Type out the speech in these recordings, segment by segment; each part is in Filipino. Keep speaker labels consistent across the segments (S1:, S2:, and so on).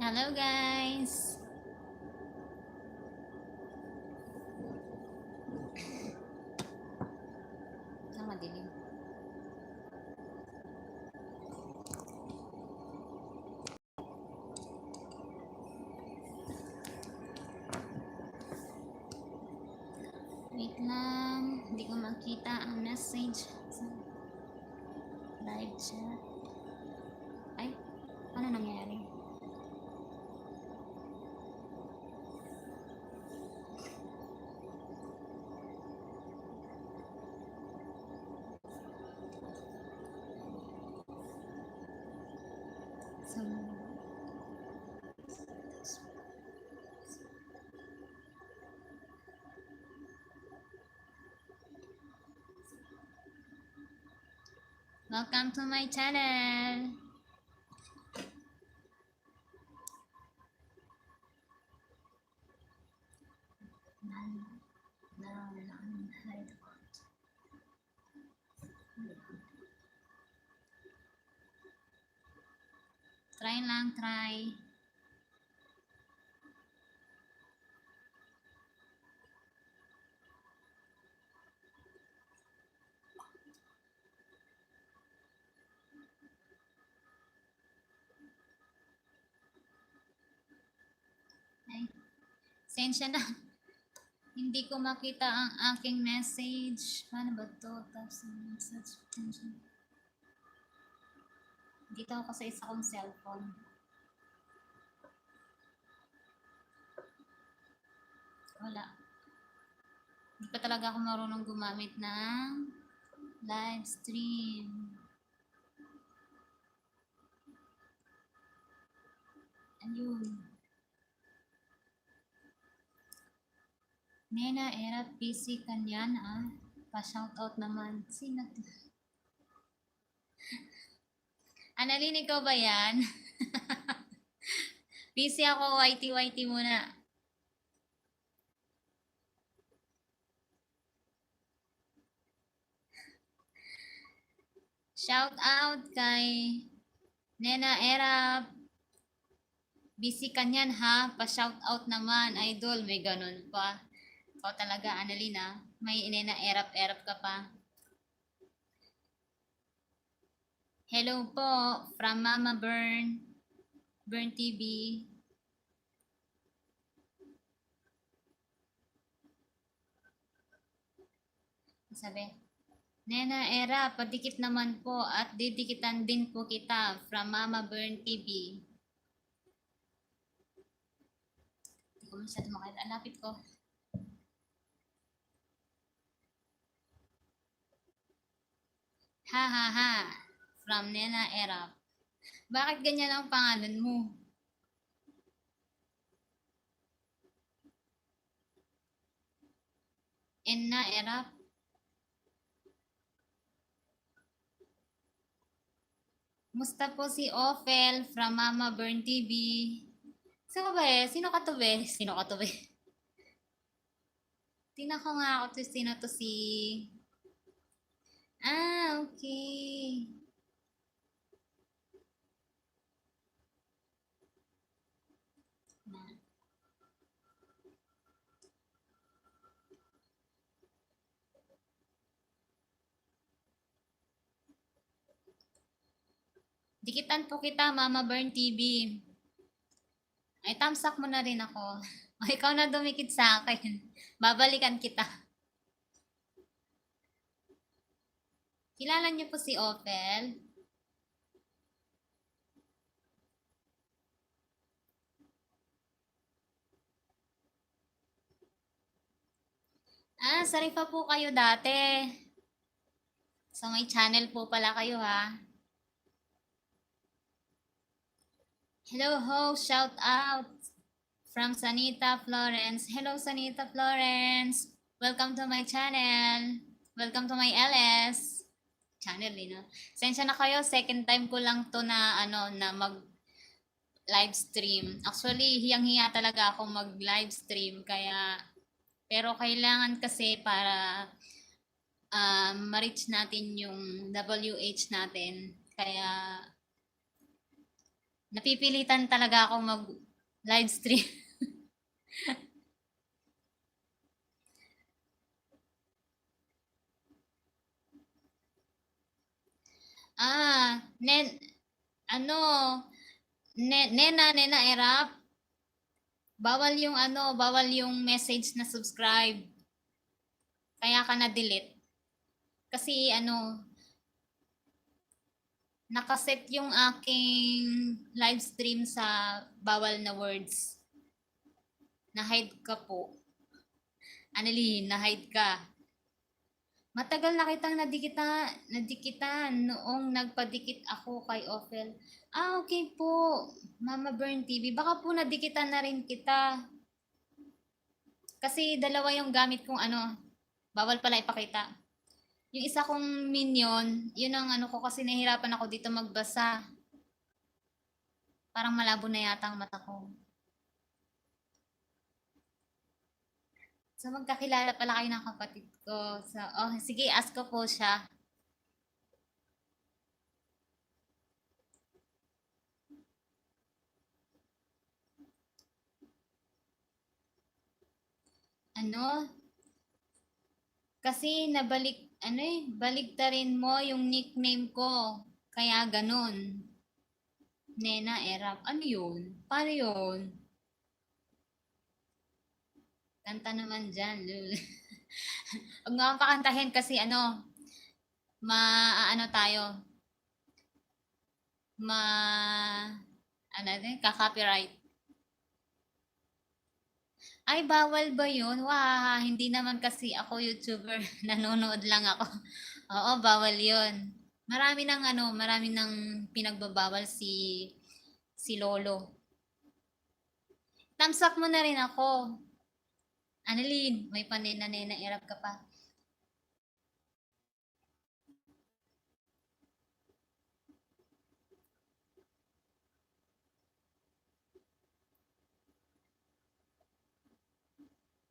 S1: Hello guys! Madilim. Wait lang, hindi ko makita ang message sa live chat. Ay, ano nangyari? So, welcome to my channel! Try lang, try. Ay, sensya na. Hindi ko makita ang aking message. Paano ba to? Tapos message. Dito ako sa isa kong cellphone. Wala. Hindi pa talaga ako marunong gumamit ng live stream. Ayun. Nena, era PC kanyan ah. Pa-shoutout naman. Sino to? Annalyn, ikaw ba yan? PC ako, YT muna. Shout out kay Nena Era. Busy kanyan ha. Pa-shout out naman, idol. May ganun pa. Ikaw talaga, Annalyn ah. May Nena Erap ka pa. Hello po from Mama Burn TV. Sabi, Nena Era, padikit naman po at didikitan din po kita from Mama Burn TV. Hindi ko masyado makita. Lapit ko. Ha ha ha. From Nena Era. Bakit ganyan ang pangalan mo? Enna Era. Musta po si Ophel from Mama Burn TV? Sino ba eh? Sino ka to be? Sino ka to be? Tingnan ko nga ako to. Sino to si... Ah, okay. Dikitan po kita, Mama Burn TV. Ay, thumbs up mo na rin ako. O, ikaw na dumikit sa akin. Babalikan kita. Kilala niyo po si Ophel? Ah, Sarifa po kayo dati. So, may channel po pala kayo ha. Hello ho, shout out from Sanita Florence. Hello Sanita Florence. Welcome to my channel. Welcome to my LS channel, no? Sensya na kayo, second time ko lang to na na mag live stream. Actually, hiyang-hiya talaga ako mag live stream kaya pero kailangan kasi para ma-reach natin yung WH natin. Kaya Napipilitan talaga akong mag live stream. Nen, ano, Nena Erap, bawal yung message na subscribe. Kaya ka na-delete. Kasi nakaset yung aking live stream sa bawal na words. Na-hide ka po. Annalyn, na-hide ka. Matagal na kitang nadikitan noong nagpadikit ako kay Ophel. Okay po, Mama Burn TV. Baka po nadikitan na rin kita. Kasi dalawa yung gamit kong bawal pala ipakita. Yung isa kong minion, yun ang ko kasi nahihirapan ako dito magbasa. Parang malabo na yata ang mata ko. So magkakilala pala kayo ng kapatid ko. So, sige, ask ko po siya. Kasi baliktarin mo yung nickname ko. Kaya ganun. Nena Erap. Ano yun? Paano yun? Kanta naman dyan, lul. Huwag mo akong pakantahin kasi tayo. Ka-copyright. Ay, bawal ba yun? Wah, hindi naman kasi ako YouTuber. Nanonood lang ako. Oo, bawal yun. Marami nang pinagbabawal si Lolo. Tamsak mo na rin ako. Annalyn, may panena-nena erap ka pa.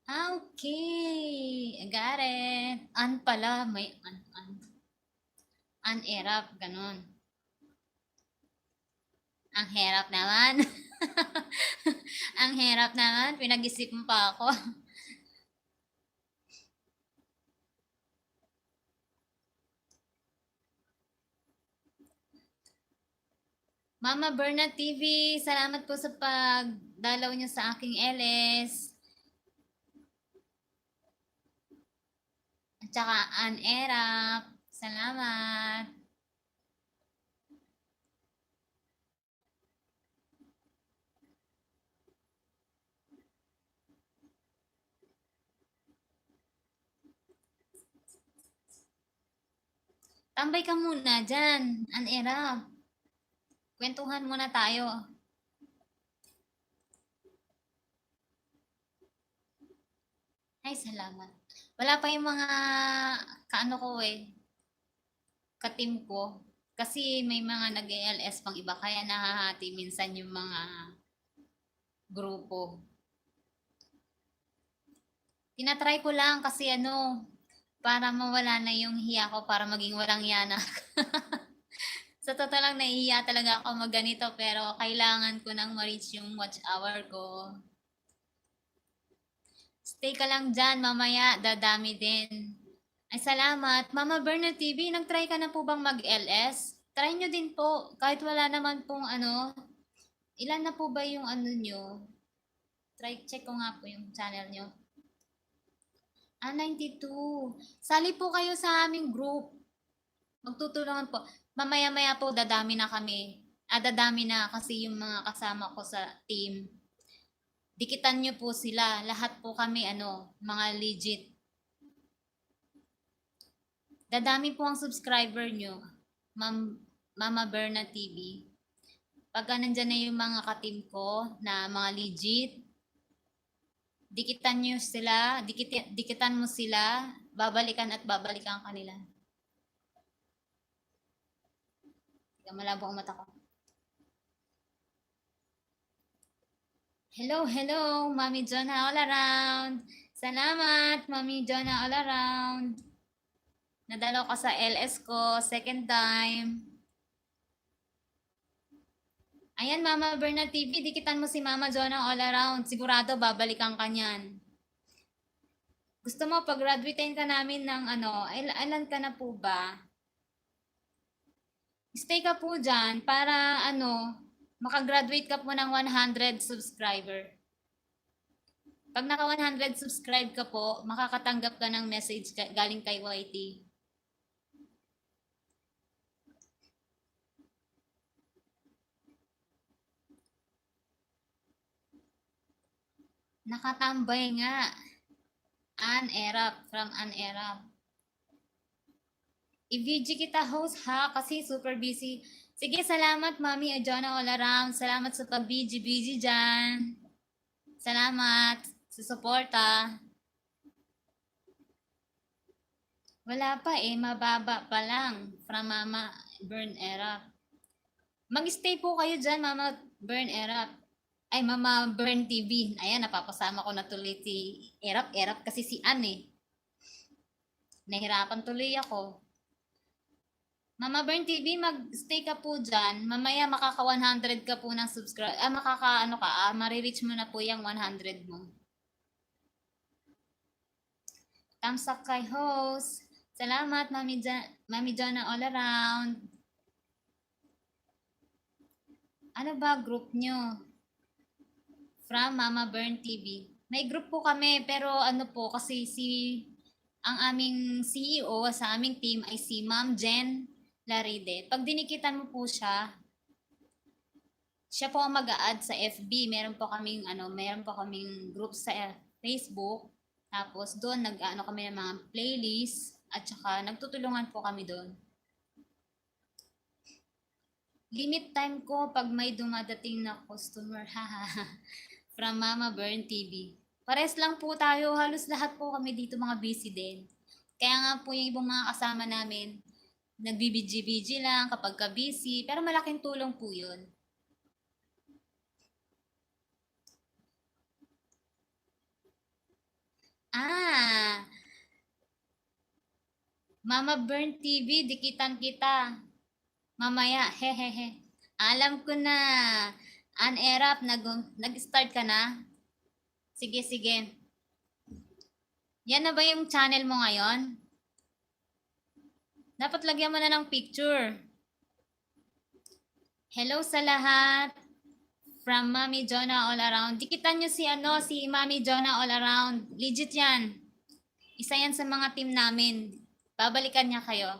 S1: Okay. I got it. Pala, may erap, ganun. Ang hirap naman. Ang hirap naman. Pinag-isipan pa ako. Mama Berna TV, salamat po sa pagdalaw niyo sa aking LS. At saka Erap, salamat. Tambay ka muna dyan, Erap. Kwentuhan muna tayo. Ay, salamat. Wala pa yung mga ka-team ko. Kasi may mga nag-ALS pang iba, kaya nahahati minsan yung mga grupo. Tinatry ko lang kasi para mawala na yung hiya ko, para maging walang yana. Sa totoo lang, nahihiya talaga ako magganito, pero kailangan ko nang ma-reach yung watch hour ko. Stay ka lang dyan, mamaya dadami din. Ay, salamat. Mama Berna TV, nag-try ka na po bang mag-LS? Try nyo din po. Kahit wala naman pong ilan na po ba yung nyo? Check ko nga po yung channel nyo. 92. Sali po kayo sa aming group. Magtutulungan po. Mamaya-maya po dadami na kami. Dadami na kasi yung mga kasama ko sa team. Dikitan nyo po sila. Lahat po kami mga legit. Dadami po ang subscriber nyo. Mama Berna TV. Pagka nandyan na yung mga ka-team ko na mga legit, dikitan nyo sila, dikitan mo sila, babalikan at babalikan kanila. Malabo ang mata ko. Hello, Mami Jonah all around. Salamat, Mami Jonah all around. Nadalo ka sa LS ko, second time. Ayan, Mama Berna TV, dikitan mo si Mama Jonah all around. Sigurado babalikan ka niyan. Gusto mo pag-graduatein ka namin ng ano, ilan ka na po ba? Stay ka po dyan para ano, makagraduate ka po ng 100 subscriber. Pag naka 100 subscribe ka po, makakatanggap ka ng message galing kay YT. Nakatambay nga. An Erap, from An Erap. I-VG kita host ha, kasi super busy. Sige, salamat Mami Ajona all around. Salamat sa pag-BG dyan. Salamat sa suporta. Wala pa eh, mababa pa lang. From Mama Burn Erap. Mag-stay po kayo dyan, Mama Burn Erap. Ay, Mama Burn TV. Ayan, napapasama ko na tuloy si Erap kasi si Ann eh. Nahirapan tuloy ako. Mama Burn TV, mag-stay ka po dyan. Mamaya makaka 100 ka po ng subscribe. Marireach mo na po yung 100 mo. Thumbs up kay host. Salamat, Mami Jana all around. Ano ba group nyo? From Mama Burn TV. May group po kami, pero ano po, kasi ang aming CEO sa aming team ay si Ma'am Jen Laride. Pag dinikitan mo po siya po ang mag-a-add sa FB. Meron po kaming group sa Facebook. Tapos doon kami ng mga playlist at saka nagtutulungan po kami doon. Limit time ko pag may dumadating na customer. From Mama Burn TV. Pares lang po tayo. Halos lahat po kami dito mga busy din. Kaya nga po yung ibang mga kasama namin, nagbibidji-bidji lang kapag ka-busy, pero malaking tulong po yun. Mama Burn TV, dikitan kita. Mamaya, hehehe. Alam ko na. Erap, nag-start ka na? Sige, sige. Yan na ba yung channel mo ngayon? Dapat lagyan mo na ng picture. Hello sa lahat. From Mami Jonah all around. Dikitan nyo si Mami Jonah all around. Legit yan. Isa yan sa mga team namin. Babalikan niya kayo.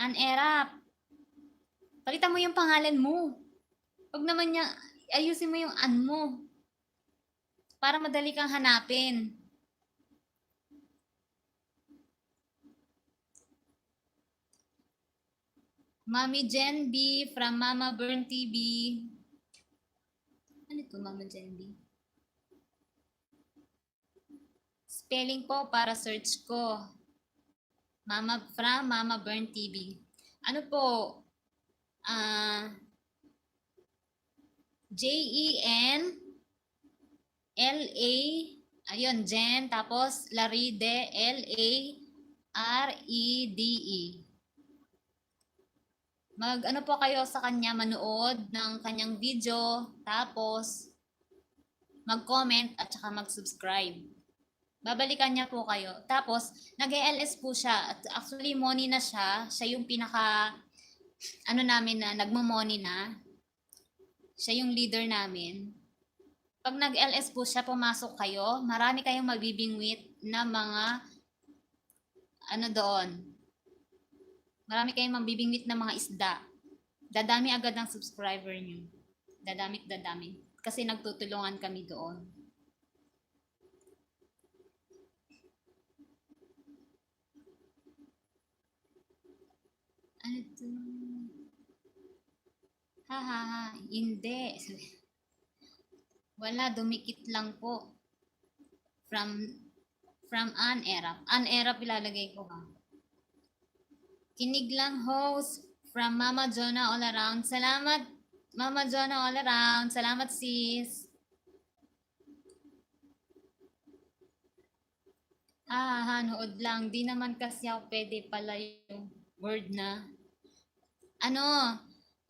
S1: An Erap. Palitan mo yung pangalan mo. Huwag naman niya, ayusin mo yung an mo. Para madali kang hanapin. Mami Jen B from Mama Burn TV. Ano ito, Mama Jen B? Spelling po para search ko. From Mama Burn TV. Ano po? Jen ayun, Jen, tapos Laride, Larede. Ano po kayo sa kanya, manood ng kanyang video, tapos mag-comment at saka mag-subscribe. Babalikan niya po kayo. Tapos, nag-ELS po siya. At actually, money na siya. Siya yung namin na, nagmo-money na. Siya yung leader namin. Pag nag-LS po siya, pumasok kayo. Marami kayong mabibingwit na mga doon. Marami kayong mabibingwit na mga isda. Dadami agad ang subscriber niyo. Dadami. Kasi nagtutulungan kami doon. Ano ito? Hindi. Wala, dumikit lang po. From An Erap. An Erap ilalagay ko ha. Kinig lang host from Mama Jonah all around. Salamat Mama Jonah all around. Salamat sis. Nood lang. Di naman kasi ako pwede pala yung word na.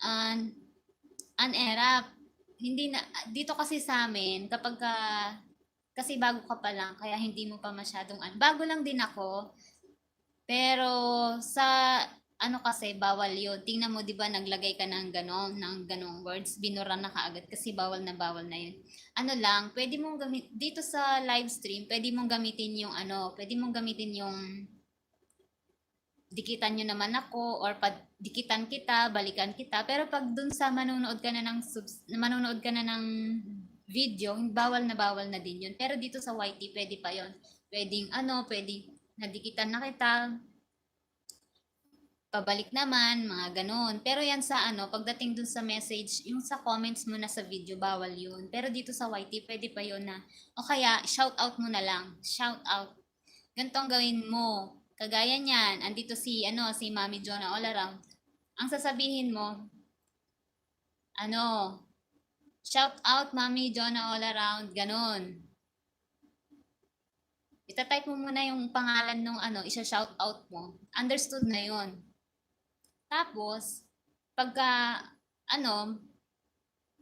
S1: An Erap, hindi na dito kasi sa amin kapag kasi bago ka pa lang kaya hindi mo pa masyadong bago lang din ako, pero sa ano kasi bawal 'yun. Tingnan mo 'di ba naglagay ka ng ganong words, binura na kaagad kasi bawal na 'yun. Ano lang, pwede mong dito sa live stream, pwede mong gamitin yung pwede mong gamitin yung dikitan nyo naman ako or dikitan kita, balikan kita. Pero pag dun sa manonood ka na ng video, bawal na din yun. Pero dito sa YT, pwede pa yon. Pwedeng nadikitan na kita, pabalik naman, mga ganun. Pero yan sa pagdating dun sa message, yung sa comments mo na sa video, bawal yun. Pero dito sa YT, pwede pa yun na, o kaya, shout out mo na lang. Shout out. Ganito ang gawin mo. Kagaya niyan, andito si Mami Jonah all around. Ang sasabihin mo, ano, shout out Mami Jonah all around, ganon. Itatype mo muna yung pangalan nung isa-shout out mo. Understood na yon. Tapos, pagka,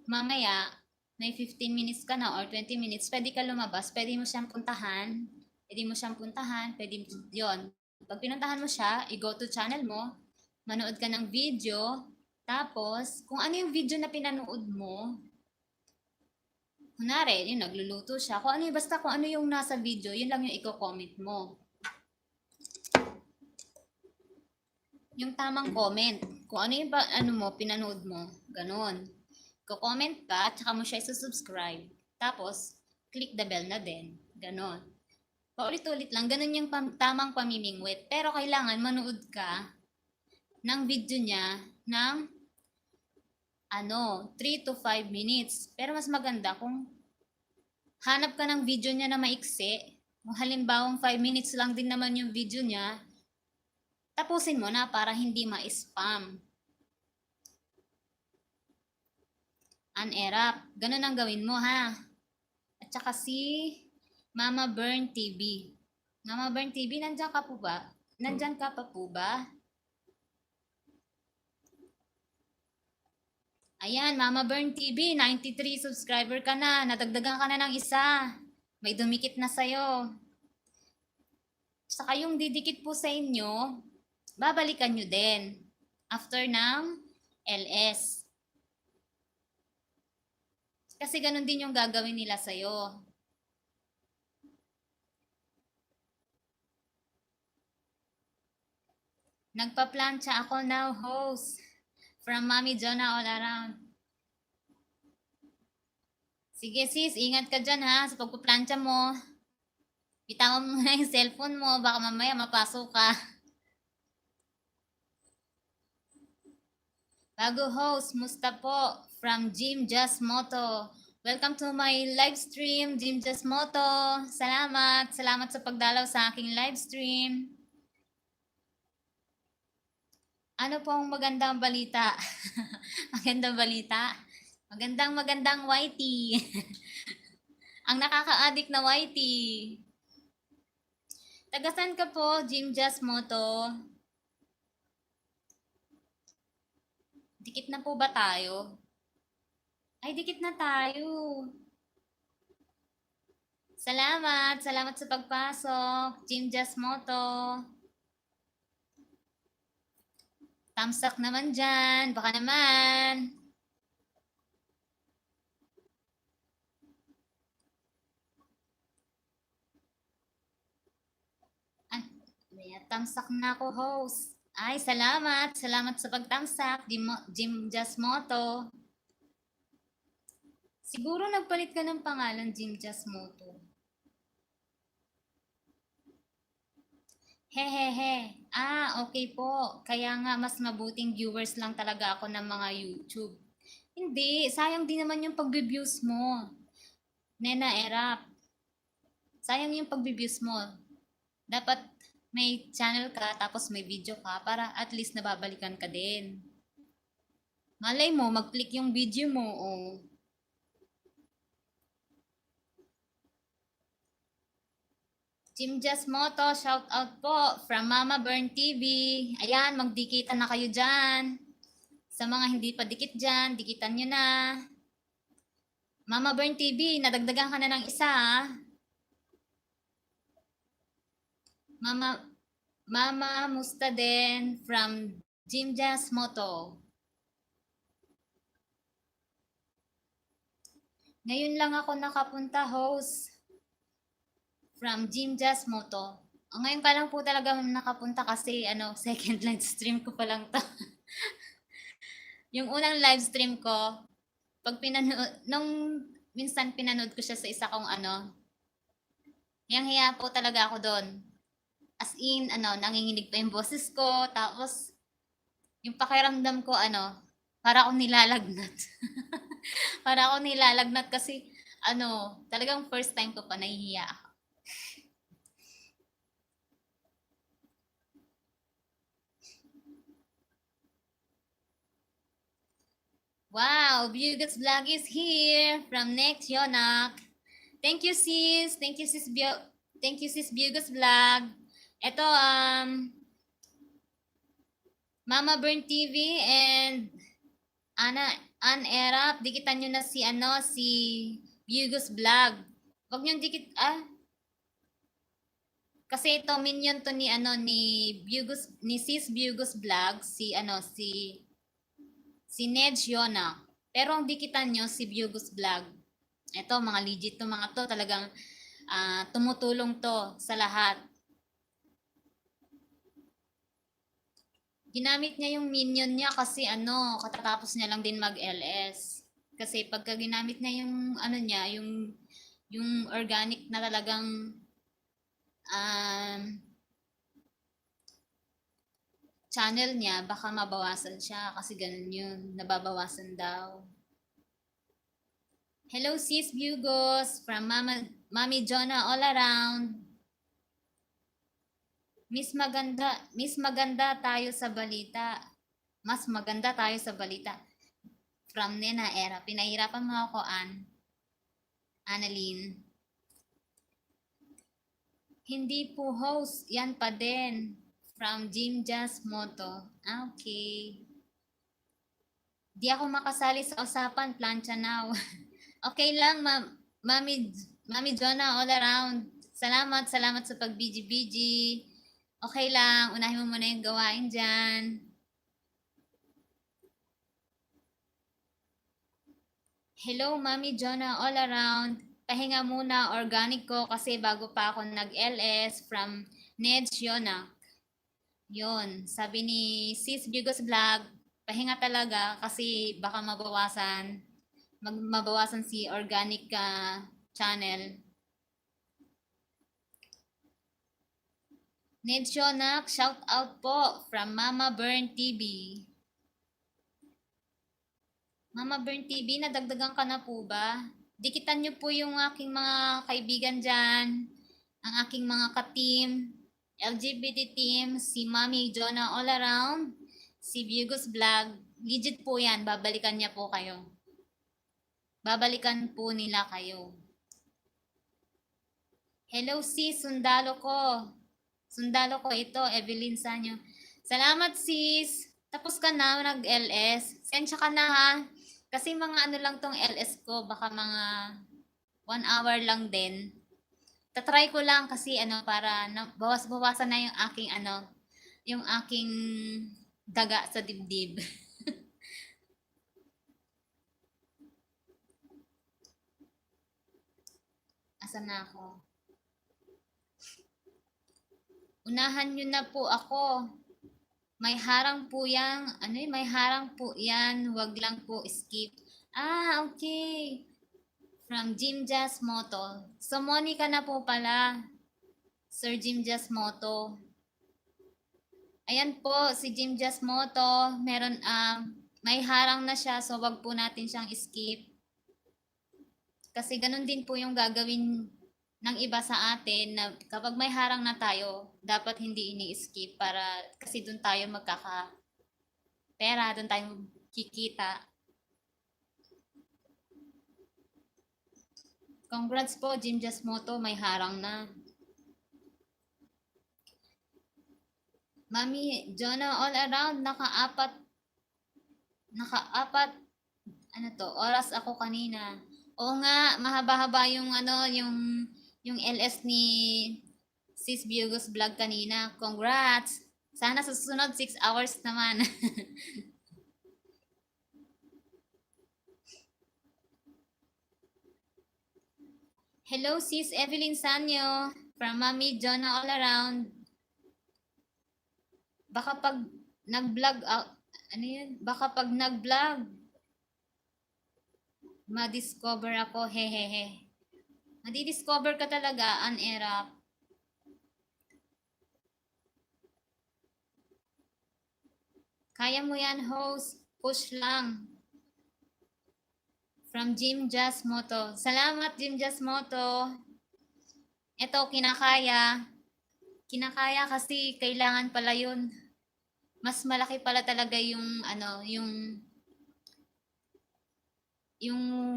S1: mamaya, may 15 minutes ka na or 20 minutes, pwede ka lumabas, pwede mo siyang puntahan, pwede yon. Pag pinuntahan mo siya, i-go to channel mo, manood ka ng video, tapos, kung ano yung video na pinanood mo, kunwari, yun, nagluluto siya, basta kung ano yung nasa video, yun lang yung i-comment mo. Yung tamang comment, kung ano yung pinanood mo, ganun. Ko-comment ka, at saka mo siya i-subscribe. Tapos, click the bell na din. Ganon. Paulit-ulit lang. Ganon yung tamang pamimingwit. Pero kailangan manood ka ng video niya ng 3 to 5 minutes. Pero mas maganda kung hanap ka ng video niya na maiksi. Kung halimbawang 5 minutes lang din naman yung video niya, tapusin mo na para hindi ma-spam. Erap. Ganun ang gawin mo ha. At saka si Mama Burn TV. Mama Burn TV, nandyan ka po ba? Nandyan ka pa po ba? Ayan, Mama Burn TV, 93 subscriber ka na. Nadagdagan ka na ng isa. May dumikit na sa'yo. Saka yung didikit po sa inyo, babalikan nyo din. After ng LS. Kasi ganun din yung gagawin nila sa'yo. Nagpa-plancha ako now, host. From Mami Jonah all around. Sige sis, ingat ka dyan ha sa pagpa-plancha mo. Bitawan mo na yung cellphone mo, baka mamaya mapasok ka. Bago host, musta po? From Jim Just Moto. Welcome to my live stream, Jim Just Moto. Salamat. Salamat sa pagdalaw sa aking live stream. Ano pong magandang balita? Magandang balita? Magandang YT. Ang nakaka-addict na YT. Tagasan ka po, Jim Just Moto. Dikit na po ba tayo? Ay, dikit na tayo. Salamat. Salamat sa pagpasok. Jim Just Moto. Thumbs up naman dyan. Baka naman. Thumbs up na ako, host. Ay, salamat. Salamat sa pag-thumbs up, Jim Just Moto. Siguro nagpalit ka ng pangalan, Jim Just Moto. Hehehe. Okay po. Kaya nga mas mabuting viewers lang talaga ako ng mga YouTube. Hindi, sayang din naman yung pagbe-views mo. Nena Erap. Sayang yung pagbe-views mo. Dapat may channel ka tapos may video ka para at least nababalikan ka din. Malay mo, mag-click yung video mo. Oh. Jim Just Moto, shout out po from Mama Burn TV. Ayan, magdikita na kayo dyan. Sa mga hindi pa dikit dyan, dikitan nyo na. Mama Burn TV, nadagdagan ka na ng isa ha. Mama musta din from Jim Jazz Moto. Ngayon lang ako nakapunta, host, from Jim Jazz Moto. Ngayon ka lang po talaga nakapunta kasi second live stream ko pa lang to. Yung unang live stream ko, pag nung minsan pinanood ko siya sa isa kong hiyang-hiya po talaga ako doon. As in, nanginginig pa yung boses ko, tapos, yung pakiramdam ko, para akong nilalagnat. Para akong nilalagnat kasi, talagang first time ko pa nahihiya ako. Wow, Bugus Vlog is here from Next Yonak. Thank you sis. Thank you sis Bugus Vlog. Ito Mama Burn TV and Ann Erap, dikitan nyo na si Bugus Vlog. Wag nyo dikit kasi ito minion to ni ni sis Bugus Vlog, si Nedge Yona. Pero ang dikitan nyo si Bugus Vlog. Ito, mga legit to mga to. Talagang tumutulong to sa lahat. Ginamit niya yung minion niya kasi katatapos niya lang din mag-LS. Kasi pagka ginamit niya yung niya, yung organic na talagang channel niya, baka mabawasan siya kasi ganun yun, nababawasan daw. Hello sis Bugos from Mami Jonah all around. Miss maganda tayo sa balita. Mas maganda tayo sa balita. From Nena Era. Pinahirapan mo ako, Annalyn. Hindi po host. Yan pa din. From Jim Jazz Moto. Okay. Di ako makasali sa usapan. Plancha now. Okay lang, Mami Jonah all around. Salamat sa pag-BG-BG. Okay lang, unahin mo muna yung gawain dyan. Hello, Mami Jonah all around. Pahinga muna, organic ko kasi bago pa ako nag-LS from Nedge Yona. Yun, sabi ni Sis Bugos Vlog, pahinga talaga kasi baka mabawasan si organic channel. Nedge Yona, shout out po from Mama Burn TV. Mama Burn TV, nadagdagan ka na po ba? Dikitan nyo po yung aking mga kaibigan dyan, ang aking mga ka-team, LGBT team, si Mami Jonah all around, si Bugos Vlog. Legit po yan, babalikan niya po kayo. Babalikan po nila kayo. Hello sis, sundalo ko. Sundalo ko ito, Evelyn Sanyo. Salamat sis. Tapos ka na nag-LS. Sensya ka na ha. Kasi mga lang tong LS ko, baka mga 1 hour lang din. Tatry ko lang kasi para bawas-bawasan na yung aking yung aking daga sa dibdib. Asan na ako? Unahan nyo na po ako. May harang po yan. May harang po yan. Wag lang po skip. Okay. From Jim Jazz Moto. So, Monica na po pala. Sir Jim Jazz Moto. Ayan po, si Jim Jazz Moto. Meron, may harang na siya. So, wag po natin siyang skip. Kasi ganun din po yung gagawin ng iba sa atin na kapag may harang na tayo, dapat hindi ini-skip para kasi doon tayo magkaka-pera, doon tayo kikita. Congrats po, Jim Jazz Moto, may harang na. Mami Jonah all around, naka-4 Naka-apat, ano to, oras ako kanina. Oo nga, mahaba-haba yung ano, yung LS ni Sis Biogos Vlog kanina. Congrats! Sana sa susunod 6 hours naman. Hello Sis Evelyn Sanyo from Mami Jonah all around. Baka pag nag-vlog, ano yun? Baka pag nag-vlog, ma-discover ako, hehehe. Madi-discover ka talaga, Anera. Kaya mo yan, host. Push lang. From Jim Jazz Moto. Salamat, Jim Jazz Moto. Ito, kinakaya. Kinakaya kasi kailangan pala yun. Mas malaki pala talaga yung, ano, yung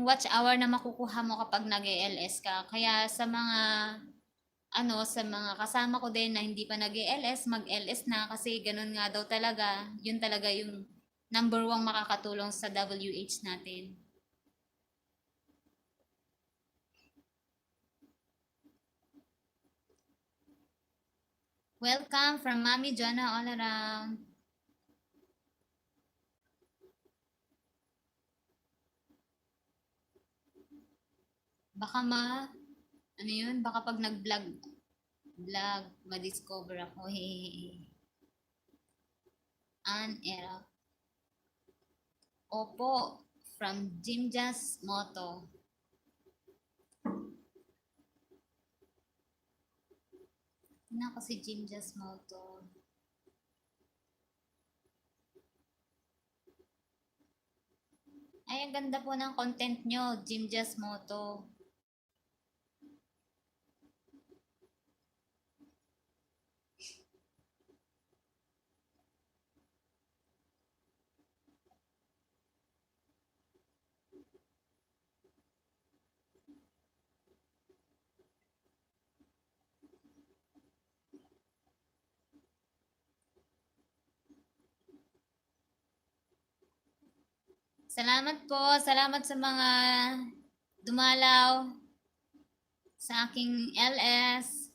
S1: watch hour na makukuha mo kapag nag-ELS ka. Kaya sa mga ano, sa mga kasama ko din na hindi pa nag-ELS, mag-LS na kasi ganun nga daw talaga. Yun talaga yung number one makakatulong sa WH natin. Welcome from Mami Jonah all around. Baka ano yun? Baka pag vlog, ma-discover ako. Hehehe. Era. Opo, from Jim Jazz Moto. Tingnan ko si Jim Jazz Moto. Ay, ang ganda po ng content nyo, Jim Jazz Moto. Salamat po. Salamat sa mga dumalaw sa aking LS.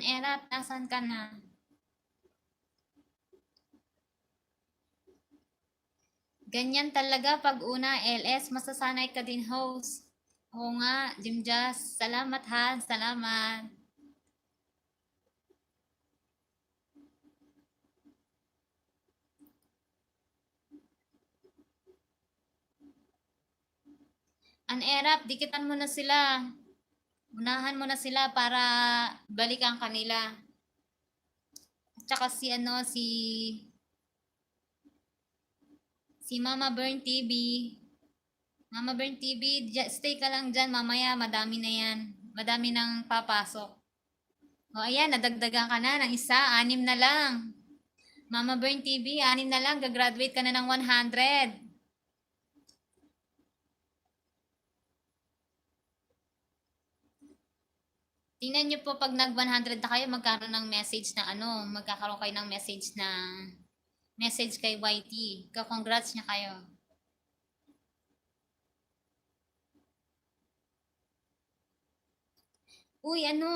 S1: Era, nasan ka na? Ganyan talaga pag una LS, masasanay ka din host. Oo nga, Jim Jazz. Salamat ha, salamat. Erap, dikitan mo na sila. Unahan mo na sila para balikan kanila. At saka si ano, si Mama Burn TV. Mama Burn TV, stay ka lang dyan. Mamaya, madami na yan. Madami nang papasok. O ayan, nadagdagan ka na ng isa. 6 na lang. Mama Burn TV, 6 na lang. Gagraduate ka na ng 100. Tingnan nyo po pag nag 100 na kayo, magkaroon ng message na ano, magkakaroon kayo ng message kay YT. Congrats niya kayo. Uy, ano?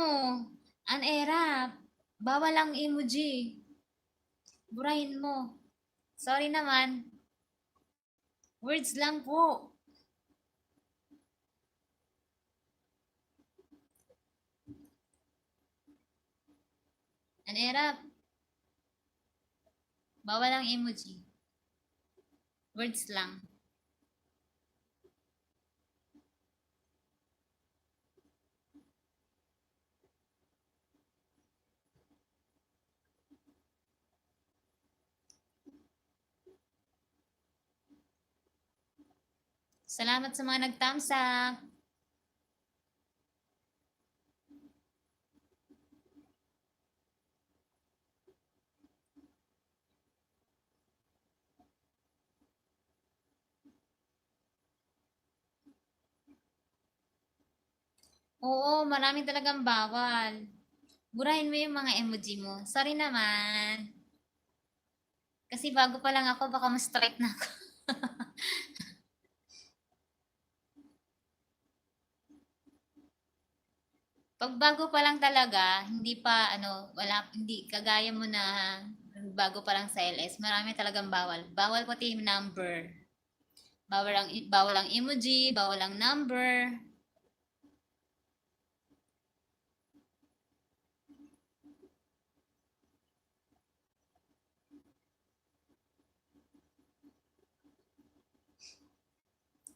S1: Era, bawal ang emoji. Burahin mo. Sorry naman. Words lang po. Era, bawal ang emoji. Words lang. Salamat sa mga nag-thumbs up. Oo, marami talagang bawal. Burahin mo yung mga emoji mo. Sorry naman. Kasi bago pa lang ako, baka ma-strike na ako. 'Pag bago pa lang talaga, hindi pa ano, hindi kagaya mo na bago pa lang sa LS, marami talagang bawal. Bawal pati yung number. Bawal ang emoji, bawal ang number.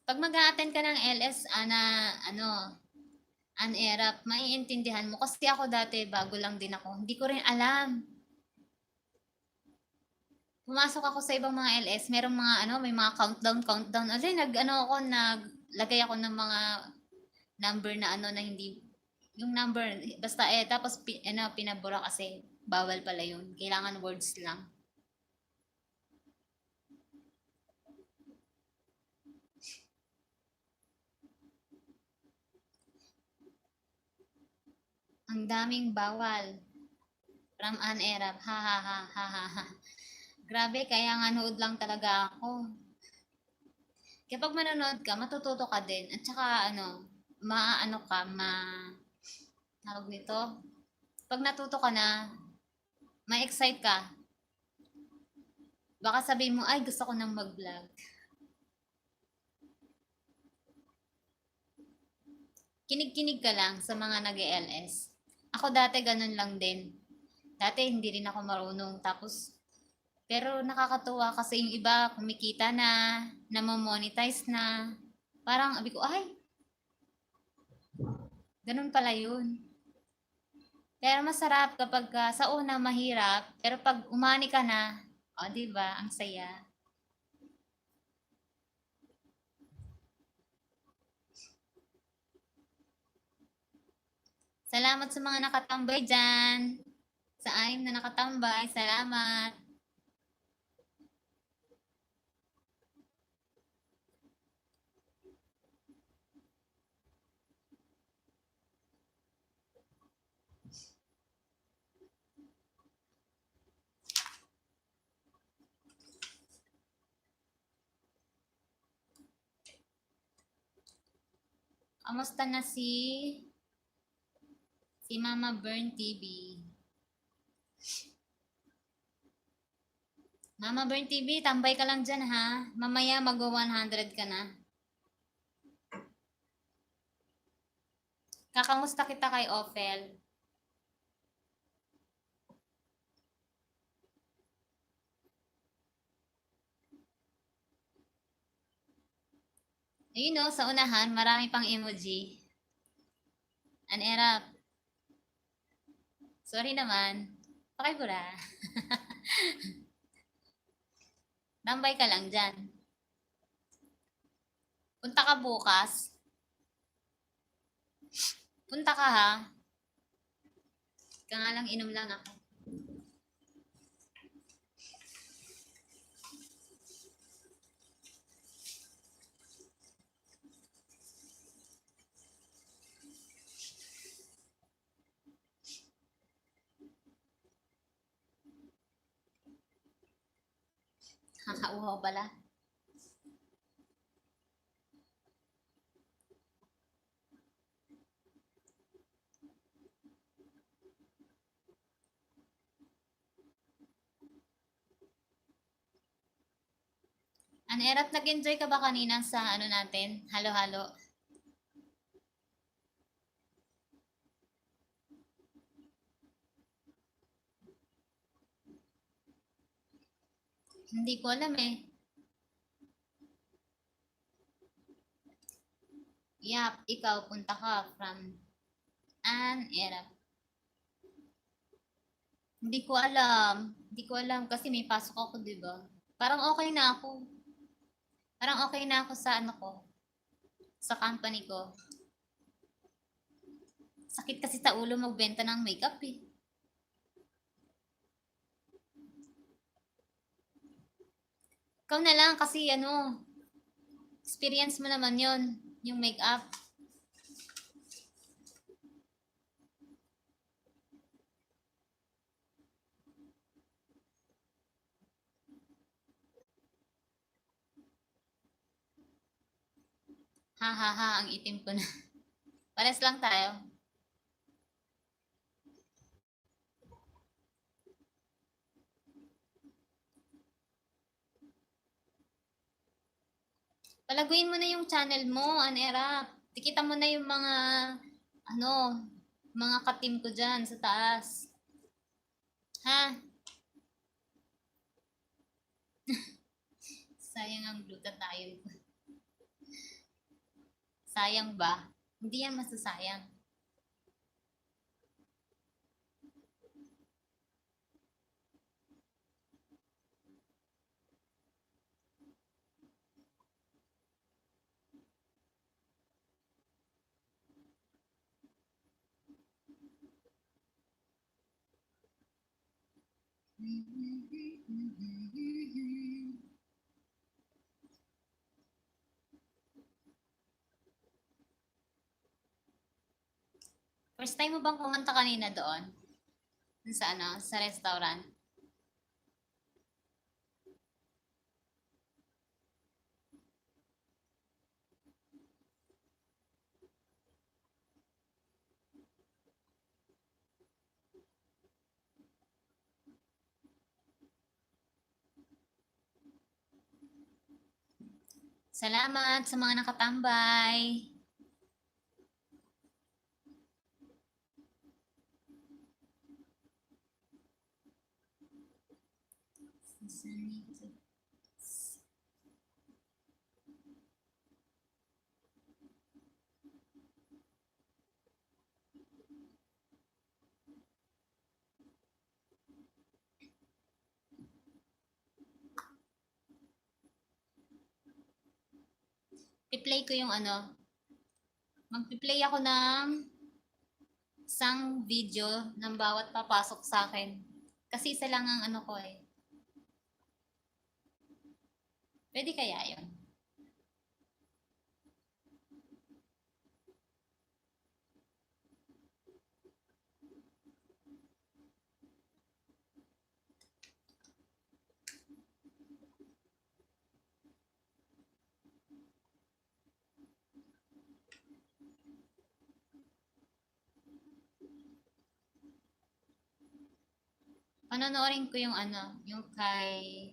S1: 'Pag mag-a-attend ka ng LS, ano, Anerap, maiintindihan mo. Kasi ako dati, bago lang din ako. Hindi ko rin alam. Pumasok ako sa ibang mga LS, merong mga ano, may mga countdown. Kasi naglagay ako ng mga number na ano na hindi, yung number, basta tapos pinabura kasi bawal pala yun. Kailangan words lang. Ang daming bawal. From Anerap, ha ha ha ha ha ha. Grabe, kaya nga nood lang talaga ako. Kapag manonood ka, matututo ka din. At saka, ano, maaano ka, tawag nito, pag natuto ka na, ma-excite ka. Baka sabihin mo, ay, gusto ko nang mag-vlog. Kinig-kinig ka lang sa mga nag-LS. Ako dati ganun lang din. Dati hindi rin ako marunong. Tapos, pero nakakatuwa kasi yung iba kumikita na, namamonetize na. Parang, abi ko, ay, ganun pala yun. Pero masarap kapag sa una mahirap, pero pag umani ka na, oh, 'di ba? Ang saya. Salamat sa mga nakatambay diyan. Sa anim na nakatambay, salamat. Kamusta na si Mama Burn TV? Mama Burn TV, tambay ka lang diyan ha. Mamaya mag-100 ka na. Kakamusta kita kay Ophel? Ayun no, sa unahan, marami pang emoji. Anerap. Sorry naman. Pakibura. Tambay ka lang dyan. Punta ka bukas. Punta ka ha. Ika nga lang, inom lang ako. Kakauhaw pala. Anerap, nag-enjoy ka ba kanina sa ano natin? Halo-halo. Hindi ko alam eh. Yap, ikaw punta ka from Anerap. Hindi ko alam. Hindi ko alam kasi may pasok ako, 'di ba? Parang okay na ako. Parang okay na ako sa ano ko, sa company ko. Sakit kasi sa ulo magbenta ng makeup eh. Ikaw na lang kasi ano, experience mo naman yon yung makeup. Ha ha ha, ang itim ko na. Pares lang tayo. Palaguin mo na yung channel mo, Anera. Tikita mo na yung mga, ano, mga katim ko dyan sa taas. Ha? Sayang ang glutathione ko. Sayang ba? Hindi yan masasayang. First time mo bang kumanta kanina doon? Sa ano? Sa restaurant? Salamat sa mga nakatambay. I-play ko yung ano. Mag-play ako ng isang video ng bawat papasok sa akin. Kasi isa lang ang ano ko eh. Pwede kaya yun? Panonoorin ko yung ano, yung kay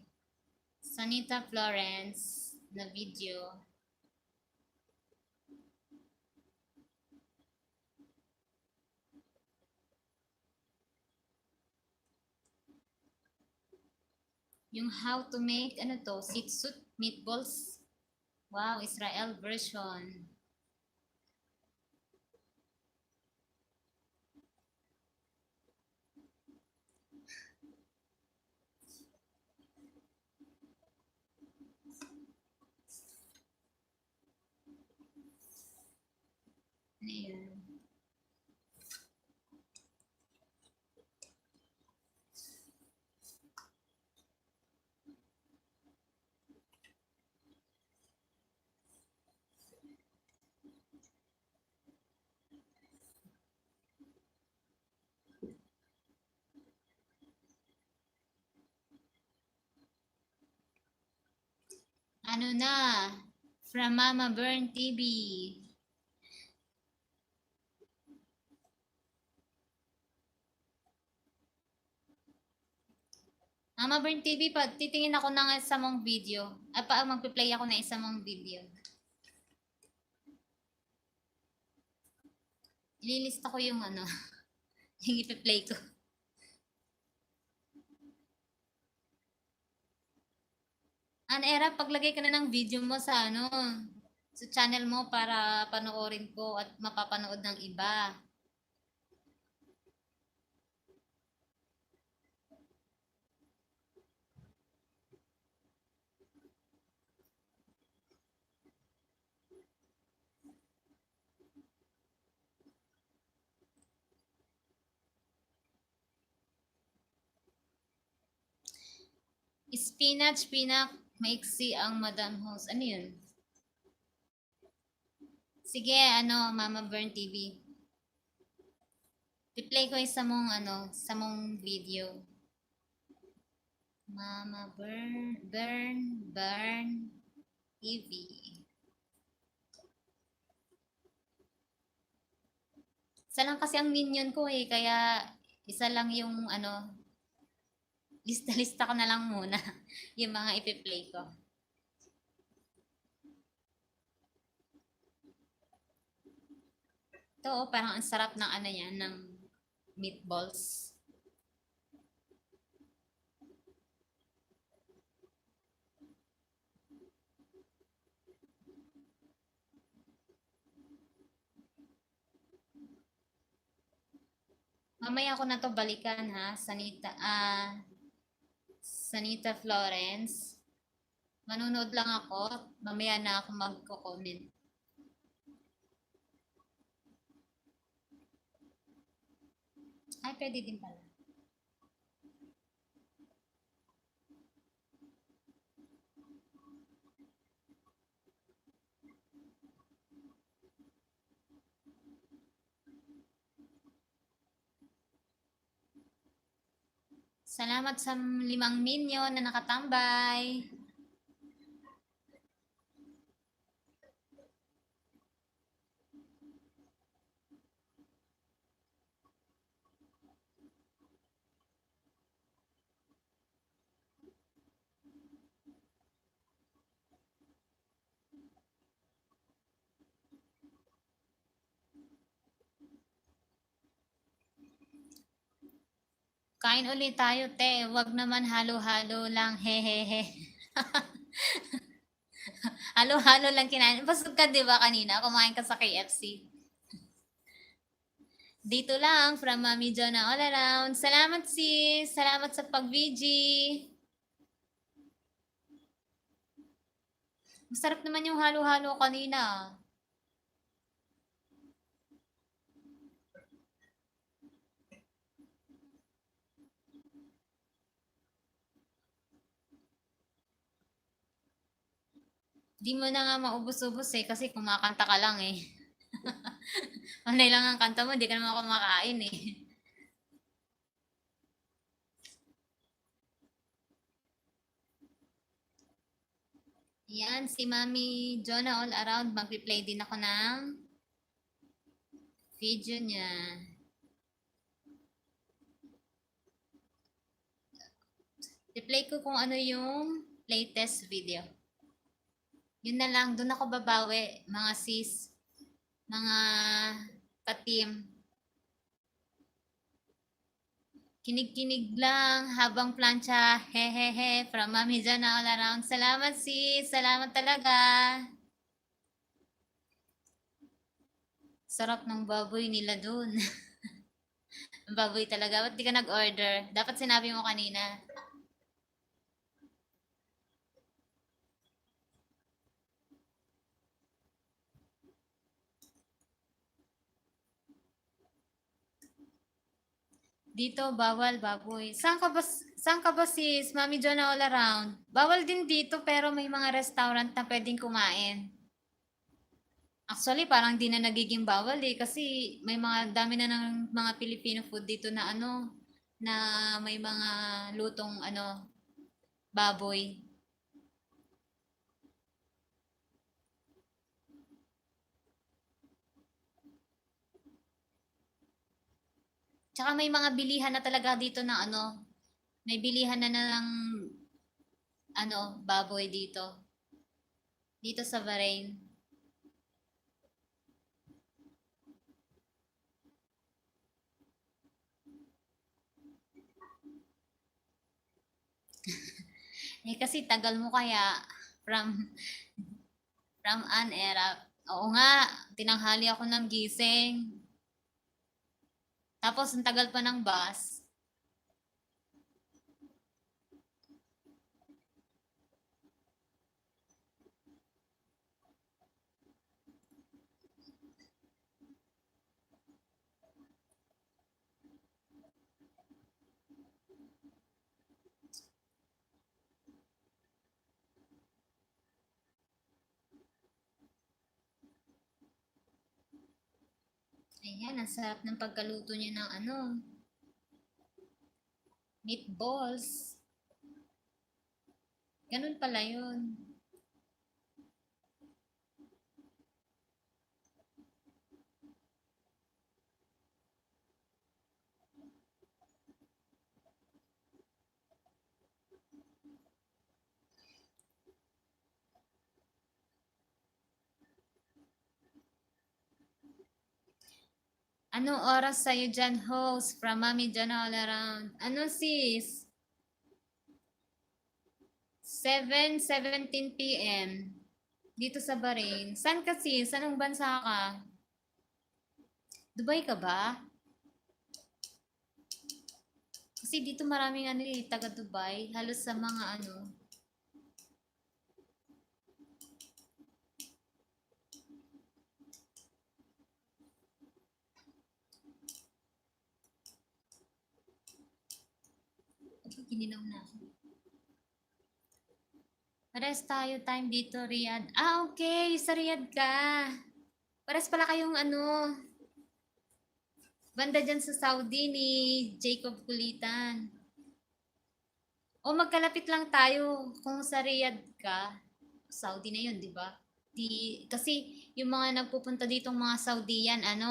S1: Sanita Florence na video. Yung how to make, ano to, sitsut meatballs. Wow, Israel version. Ano yun? Ano na? From Mama Burn TV. Mama Burn TV, pag titingin ako ng isa mong video. Magpi-play ako ng isa mong video. Ililista ko yung ano, yung ipi-play ko. Era, paglagay ka na ng video mo sa ano, sa channel mo para panoorin ko at mapapanood ng iba. Spinach, maiksi ang Madam Host. Ano yun? Sige, ano, Mama Burn TV. I-play ko isa mong, ano, isa mong video. Mama Burn TV. Isa lang kasi ang minion ko eh, kaya isa lang yung ano, lista-lista ko na lang muna yung mga ipi-play ko. Ito, oh, parang ang sarap ng ano yan, ng meatballs. Mamaya ko na to balikan ha, Sanita Florence. Manunood lang ako, mamaya na ako magko-comment. Ay, pwede din pala. Salamat sa 5 milyon na nakatambay. Kain ulit tayo, te. Wag naman halo-halo lang. Hehehe. Halo-halo lang kinain. Busog ka, di ba, kanina? Kumain ka sa KFC. Dito lang, from Mami Jonah all around. Salamat, sis. Salamat sa pag-VG. Masarap naman yung halo-halo kanina. Di mo na nga maubos-ubos eh, kasi kumakanta ka lang eh. Panay lang ang kanta mo, di ka naman kumakain eh. Yan, si Mami Jonah all around. Mag-replay din ako ng video niya. Replay ko kung ano yung latest video. Yun na lang, doon ako babawi, mga sis, mga ka-team. Kinig-kinig lang habang plancha, hehehe, from Mami Jana all around. Salamat sis, salamat talaga. Sarap ng baboy nila dun. Ang baboy talaga, ba't di ka nag-order? Dapat sinabi mo kanina. Dito, bawal baboy. Saan ka ba sis? Mami Jana all around. Bawal din dito pero may mga restaurant na pwedeng kumain. Actually, parang di na nagiging bawal eh kasi may mga dami na ng mga Filipino food dito na ano na may mga lutong ano baboy. Tsaka may mga bilihan na talaga dito na ano, may bilihan na ng ano, baboy dito. Dito sa Bahrain. Eh kasi tagal mo kaya from an era. Oo nga, tinanghali ako ng gising. Tapos ang tagal pa ng bus. Ayan, ang sarap ng pagkaluto niya ng ano, meatballs. Ganun pala yun. Anong oras sa'yo dyan, host? From Mami Jana all around. Ano sis? 7:17 p.m. Dito sa Bahrain. Saan ka sis? Anong bansa ka? Dubai ka ba? Kasi dito maraming taga Dubai. Halos sa mga Gininaw na ako. Pares tayo time dito, Riyadh. Ah, okay. Sa Riyadh ka. Pares pala kayong banda dyan sa Saudi ni Jacob Kulitan. O magkalapit lang tayo kung sa Riyadh ka. Saudi na yun, di ba? Kasi yung mga nagpupunta ditong mga Saudiyan, 2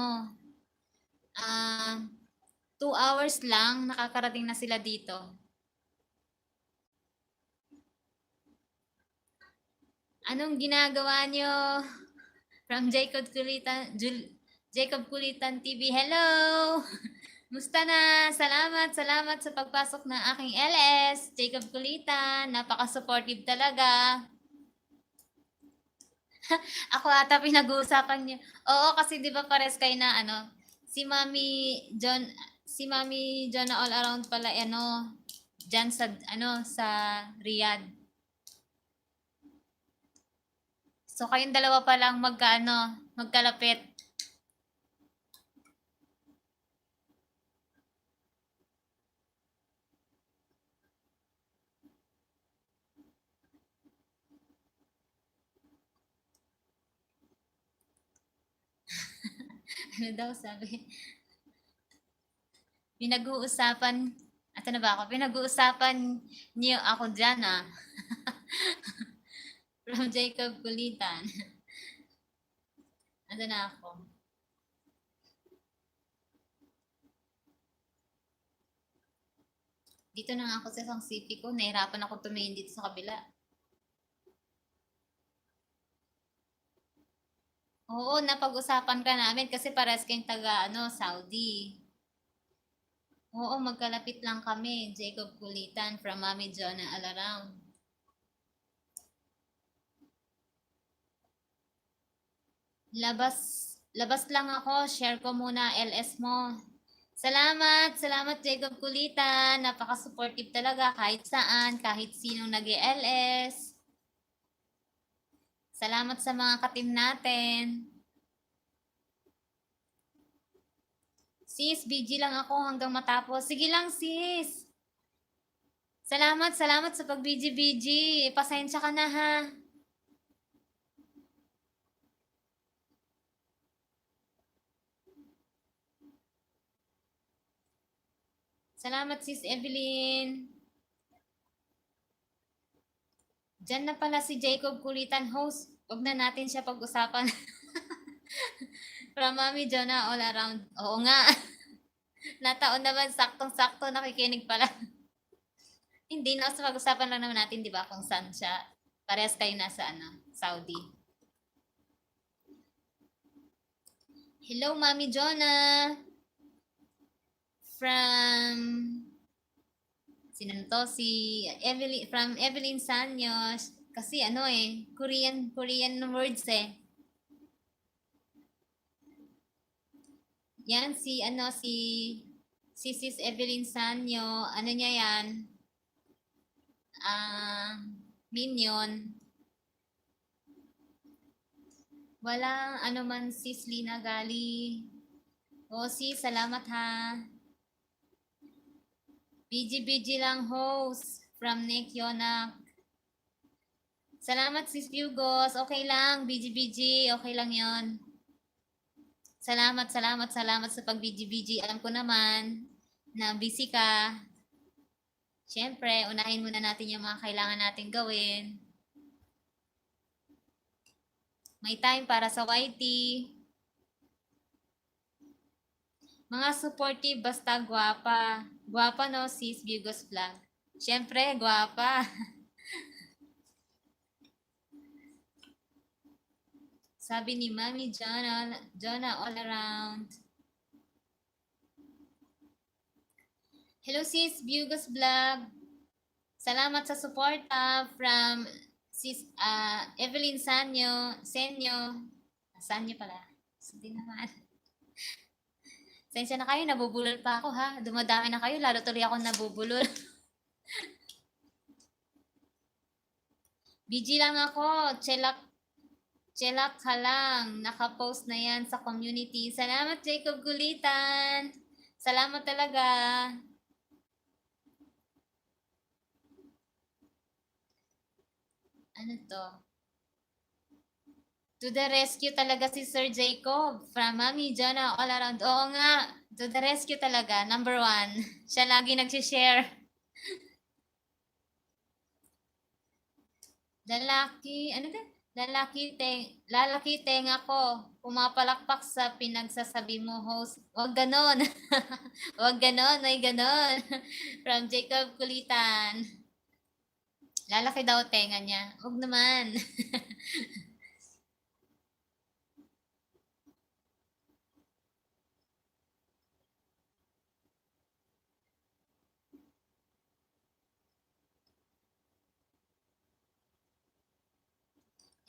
S1: hours lang, nakakarating na sila dito. Anong ginagawa nyo? From Jacob Kulitan TV. Hello! Musta na? Salamat sa pagpasok ng aking LS. Jacob Kulitan, napaka-supportive talaga. Ako ata pinag-uusapan niyo. Oo, kasi 'di ba pares kayo na si si Mami John na all around pala diyan sa Riyadh. So kayong dalawa pa lang magkalapit. Ano daw sabi? Pinag-uusapan, ato na ba ako? Pinag-uusapan niyo ako dyan From Jacob Kulitan. Ano na ako? Dito na nga ako sa isang city ko. Nahirapan ako tumingin dito sa kabila. Oo, napag-usapan ka namin kasi pares kayong taga Saudi. Oo, magkalapit lang kami. Jacob Kulitan from Mami Jonah all around. Labas, labas lang ako. Share ko muna LS mo. Salamat Jacob Kulitan. Napaka-supportive talaga kahit saan, kahit sinong nag-LS. Salamat sa mga katim natin. Sis, BG lang ako hanggang matapos. Sige lang, sis. Salamat sa pag-BG-BG. Pasensya ka na, ha. Salamat, sis Evelyn. Diyan na pala si Jacob Kulitan, host. Huwag na natin siya pag-usapan. From Mami Jonah all around. Oo nga. Nataon naman, saktong-sakto, nakikinig pala. Hindi, na sa pag-usapan lang naman natin, di ba, kung saan siya. Parehas kayo nasa Saudi. Hello, Mami Jonah. From sino to? Si Evelyn, from Evelyn Sanyos. Kasi Korean words eh. Yan si Sis Evelyn Sanyo, ano niya yan? Minion. Walang man Sis Lina Gali. O sis, salamat ha. BG lang host from Nick Yonak. Salamat sis Bugos. Okay lang, BG, okay lang yon. Salamat sa pag-BG. Alam ko naman na busy ka. Siyempre, unahin muna natin yung mga kailangan natin gawin. May time para sa YT. Mga supportive basta guwapa. Guwapa no, sis Bugos Vlog. Siyempre, guwapa. Sabi ni Mami Jonah all around. Hello sis, Bugos Vlog. Salamat sa suporta from sis Evelyn Senyo. Sanyo pala. Hindi naman. Sensya na kayo, nabubulol pa ako ha. Dumadami na kayo, lalo tuloy ako nabubulol. Busy lang ako. Chelak ka lang. Nakapost na yan sa community. Salamat Jacob Gulitan. Salamat talaga. Ano to? To the rescue talaga si Sir Jacob from Mami Jana all around. Oo nga, to the rescue talaga. Number 1. Siya lagi nag-share. Ano din? Lalaki tenga ko. Pumapalakpak sa pinagsasabi mo, host. Wag ganon. Wag ganon, may ganon. From Jacob Kulitan. Lalaki daw tenga niya. Wag naman.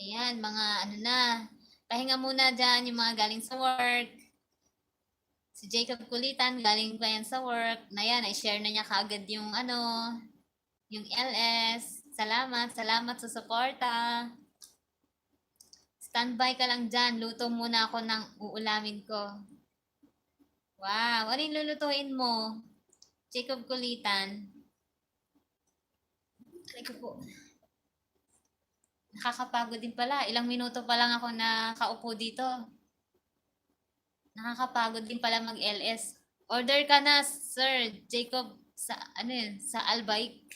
S1: Ayan, mga ano na. Pahinga muna dyan yung mga galing sa work. Si Jacob Kulitan, galing pa yan sa work. Na yan, i-share na niya kaagad yung ano, yung LS. Salamat sa suporta. Standby ka lang dyan. Luto muna ako ng uulamin ko. Wow, ano yung lulutuin mo? Jacob Kulitan. Try ko po. Nakakapagod din pala. Ilang minuto pa lang ako nakaupo dito. Nakakapagod din pala mag-LS. Order ka na, Sir Jacob, sa ano yun, sa Albike.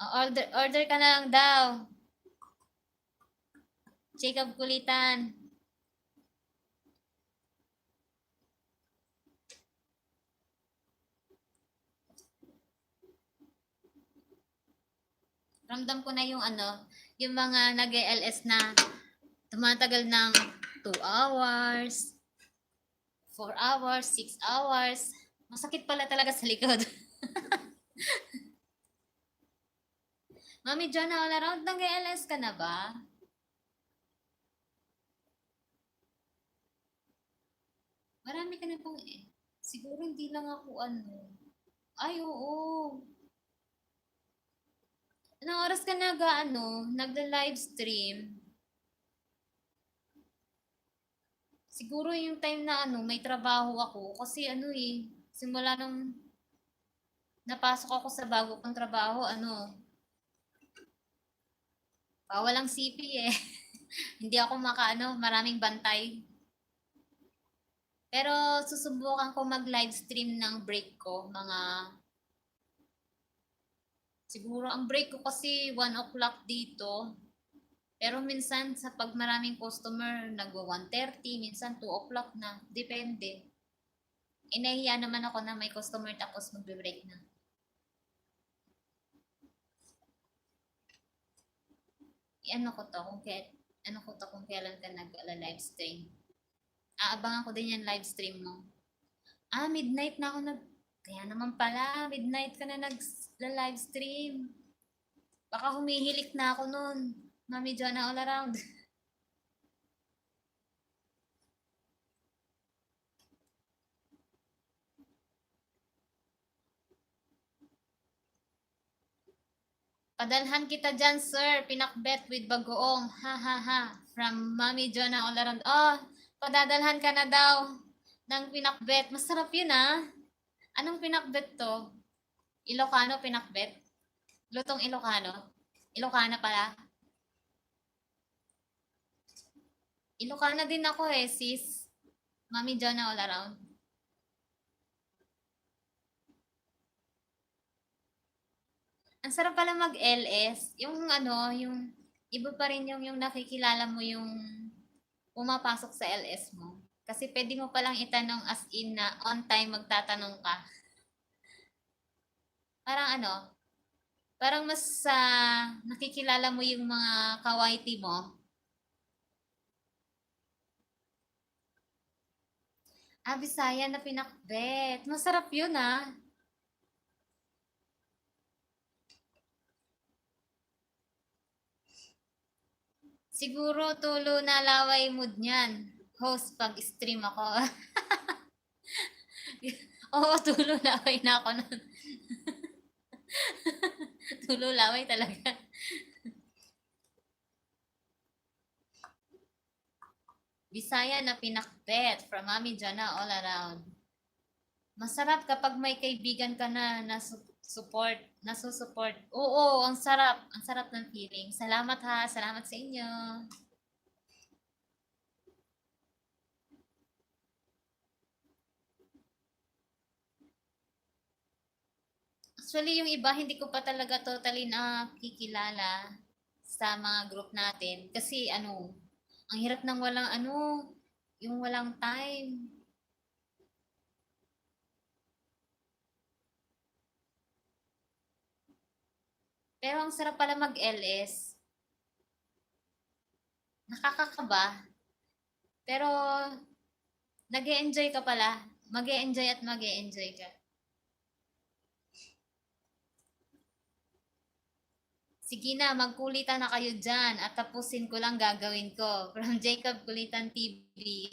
S1: Order ka na lang daw. Jacob Kulitan. Ramdam ko na yung ano, yung mga nag-LS na tumatagal ng 2 hours, 4 hours, 6 hours. Masakit pala talaga sa likod. Mami John, all around, nag-LS ka na ba? Marami ka na pong siguro hindi lang ako ano. Ay, oo. Anong oras ka nagda-live stream? Siguro yung time na may trabaho ako. Kasi simula nung napasok ako sa bago kong trabaho, walang CP eh. Hindi ako maraming bantay. Pero susubukan ko mag-live stream ng break ko, siguro ang break ko kasi 1 o'clock dito. Pero minsan sa pag maraming customer, nagwa 1:30, minsan 2 o'clock na. Depende. Inahiya naman ako na may customer tapos magbe-break na. Kung kailan ka nag-live stream. Aabangan ko din yung live stream mo. Midnight na ako kaya naman pala, midnight ka na nag-live stream. Baka humihilik na ako nun. Mami Jonah all around. Padalhan kita dyan, sir. Pinakbet with bagoong. Ha ha ha. From Mami Jonah all around. Oh, padadalhan ka na daw ng pinakbet. Masarap yun ah. Anong pinakbet to? Ilocano pinakbet? Lutong Ilocano? Ilocana pala? Ilocana din ako sis. Mami Jonah all around. Ang sarap pala mag-LS. Yung iba pa rin yung nakikilala mo yung pumapasok sa LS mo. Kasi pwede mo palang itanong as in na on time magtatanong ka. Parang mas nakikilala mo yung mga kawaiti mo. Bisaya na pinakbet. Masarap yun ah. Siguro tulo na laway mood niyan. Host pag stream ako. Oo, tulo laway na ako nun. Tulo laway talaga. Bisaya na pinakbet from Mami Jana all around. Masarap kapag may kaibigan ka na support, nasusupport. Oo, ang sarap. Ang sarap ng feeling. Salamat ha. Salamat sa inyo. Actually, yung iba hindi ko pa talaga totally nakikilala sa mga group natin. Kasi ano, ang hirap ng walang ano, yung walang time. Pero ang sarap pala mag-LS. Nakakakaba. Pero nag-e-enjoy ka pala. Mag-e-enjoy at mag-e-enjoy ka. Sige na, magkulitan na kayo dyan at tapusin ko lang gagawin ko. From Jacob Kulitan TV.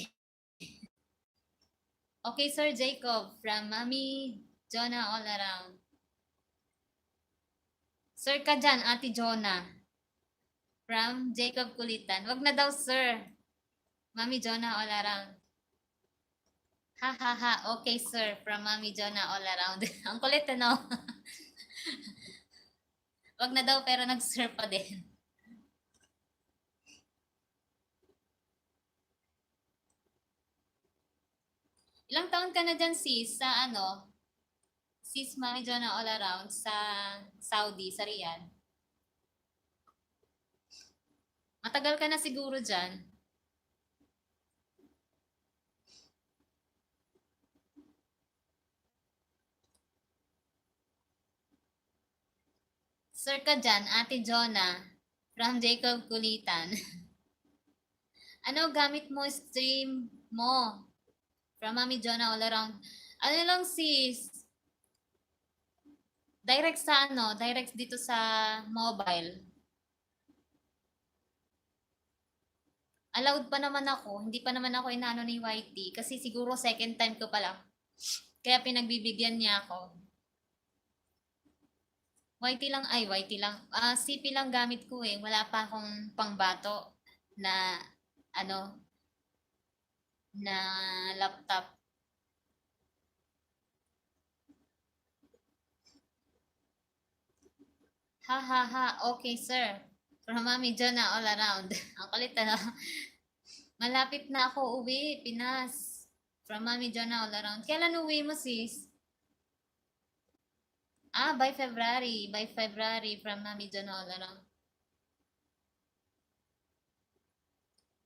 S1: Okay, Sir Jacob. From Mami Jonah all around. Sir ka dyan, Ate Jonah. From Jacob Kulitan. Wag na daw, sir. Mami Jonah all around. Ha ha ha. Okay, sir. From Mami Jonah all around. Ang kulit, ano? Wag na daw, pero nag-sir pa din. Ilang taon ka na dyan, sis, sa ano? Sis Mami Jonah all around sa Saudi, sa Riyadh. Matagal ka na siguro dyan. Sir ka dyan, Ate Jonah. From Jacob Kulitan. Ano gamit mo stream mo? From Mami Jonah all around. Ano lang sis? Direct sa ano? Direct dito sa mobile. Allowed pa naman ako. Hindi pa naman ako inaano ni YT. Kasi siguro second time ko pa lang. Kaya pinagbibigyan niya ako. YT lang, ay YT lang. CP lang gamit ko eh. Wala pa akong pangbato na ano, na laptop. Ha ha ha. Okay, sir. From Mami Jonah all around. Ang kulit ano. Malapit na ako uwi, Pinas. From Mami Jonah all around. Kailan uwi mo, sis? By February. By February from Mami Jonah all around.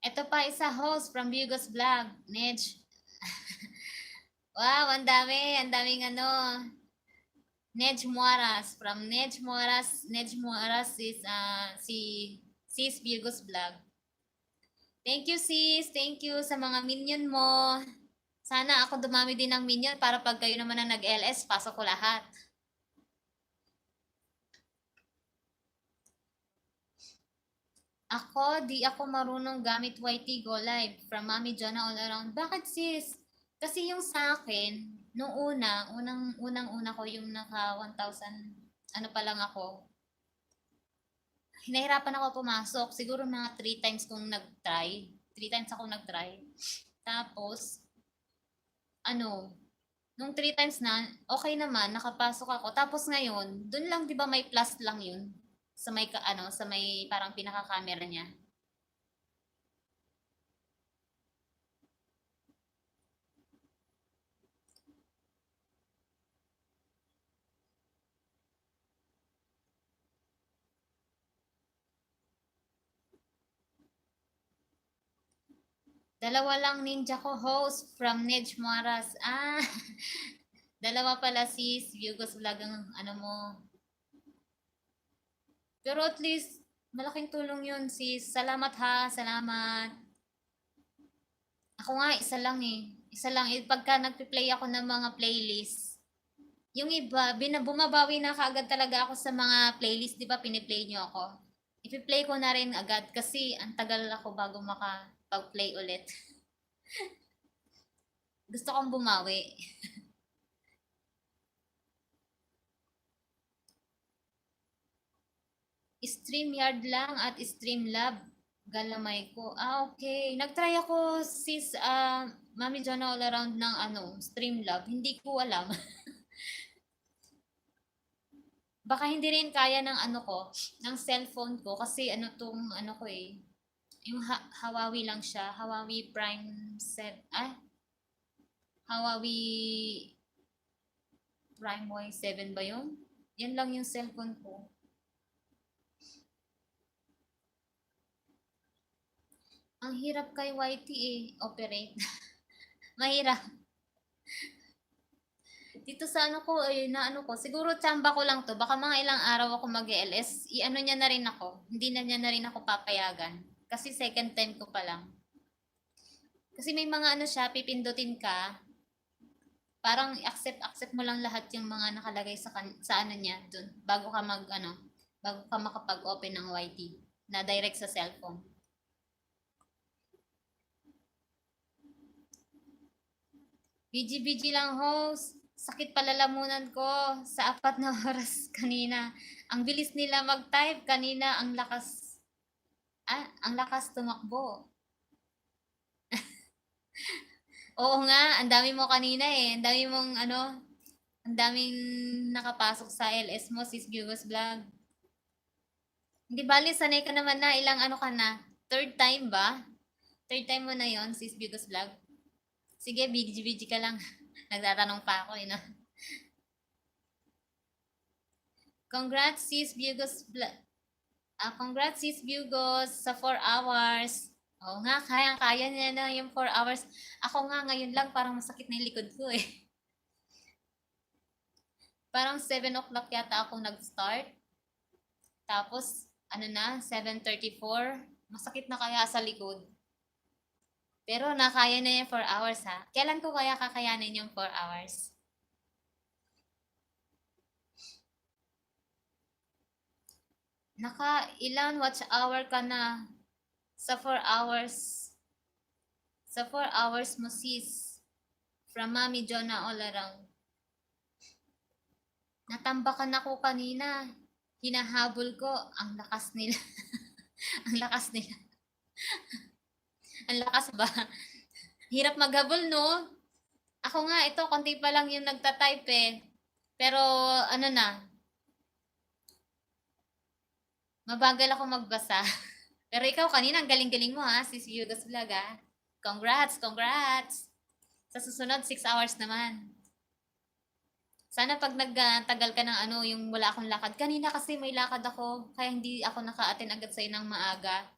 S1: Ito pa isa host from Bugos Vlog. Nej. Wow, ang dami. Ang daming ano. Nej Muaras. From Nej Muaras. Nej Muaras is si Sis Bugos Vlog. Thank you, sis. Thank you sa mga minion mo. Sana ako dumami din ng minion para pag kayo naman ang nag-LS, pasok ko lahat. Ako, di ako marunong gamit YT Go Live from Mami Jonah all around. Bakit sis? Kasi yung sa akin, nung unang-una ko yung naka 1,000, ano pa lang ako, hinahirapan ako pumasok. Siguro mga 3 times kong nag-try. 3 times ako nag-try. Tapos, ano, nung 3 times na, okay naman, nakapasok ako. Tapos ngayon, dun lang 'di ba may plus lang 'yun sa may ano, sa may parang pinaka-camera niya. Dalawa lang ninja ko host from Nej Maras. Dalawa pala sis, Viewgos Vlog ang ano mo. Pero at least, malaking tulong yun sis. Salamat ha, salamat. Ako nga, isa lang eh. Isa lang. Pagka nagpe-play ako ng mga playlist, yung iba, bumabawi na kaagad talaga ako sa mga playlist, di ba, piniplay nyo ako. Ipi-play ko na rin agad kasi ang tagal ako bago makapag-play ulit. Gusto kong bumawi. StreamYard lang at Streamlab. Galamay ko. Ah, okay. Nag-try ako sis Mami Jonna all around ng Streamlab. Hindi ko alam. Baka hindi rin kaya ng ng cellphone ko kasi ko eh. Yung Huawei lang siya. Huawei Prime 7. Huawei Prime Y7 ba yun? Yan lang yung cellphone ko. Ang hirap kay YT operate. Mahirap. Dito sa siguro tsamba ko lang to. Baka mga ilang araw ako mag-LS, niya na rin ako. Hindi na niya na rin ako papayagan. Kasi second time ko pa lang. Kasi may mga siya, pipindutin ka, parang accept mo lang lahat yung mga nakalagay sa niya dun bago ka bago ka makapag-open ng YT na direct sa cellphone. BG lang host. Sakit palalamunan ko sa 4 na oras kanina. Ang bilis nila mag-type kanina, ang lakas tumakbo. Oo nga, ang dami mo kanina eh. Ang dami mong ang daming nakapasok sa LS mo, sis Gugos Vlog. Hindi bali, sanay ka naman na. Ilang ka na? Third time ba? Third time mo na yon sis Gugos Vlog. Sige, BG ka lang. Nagtatanong pa ako, no? Congrats, sis Bugos. Congrats, sis Bugos, sa 4 hours. Oo nga, kaya niya na yung 4 hours. Ako nga, ngayon lang, parang masakit na yung likod ko eh. Parang 7 o'clock yata ako nag-start. Tapos, 7:34. Masakit na kaya sa likod. Pero nakaya na yung 4 hours ha. Kailan ko kaya kakayanin yung 4 hours? Ilan watch hour ka na sa 4 hours? Sa 4 hours mo sis. From Mami Jonna all around. Natambakan ako kanina. Hinahabol ko. Ang lakas nila. Ang lakas nila. Ang lakas ba? Hirap maghabol, no? Ako nga, ito, konti pa lang yung nagtatype eh. Pero, mabagal ako magbasa. Pero ikaw, kanina, ang galing-galing mo ha, sis Yugos Vlog ha. Congrats! Sa susunod, 6 hours naman. Sana pag nagtagal ka ng yung wala akong lakad. Kanina kasi may lakad ako, kaya hindi ako naka-attend agad sa'yo ng maaga.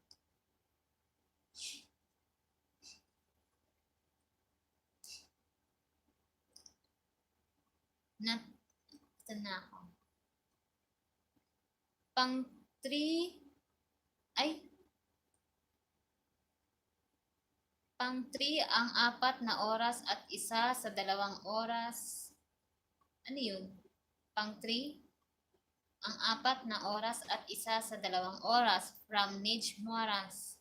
S1: Ito na ako. Pang 3, pang 3 ang 4 na oras at isa sa 2 oras. Ano yun? Pang 3 ang 4 na oras at isa sa 2 oras from Nij Moras.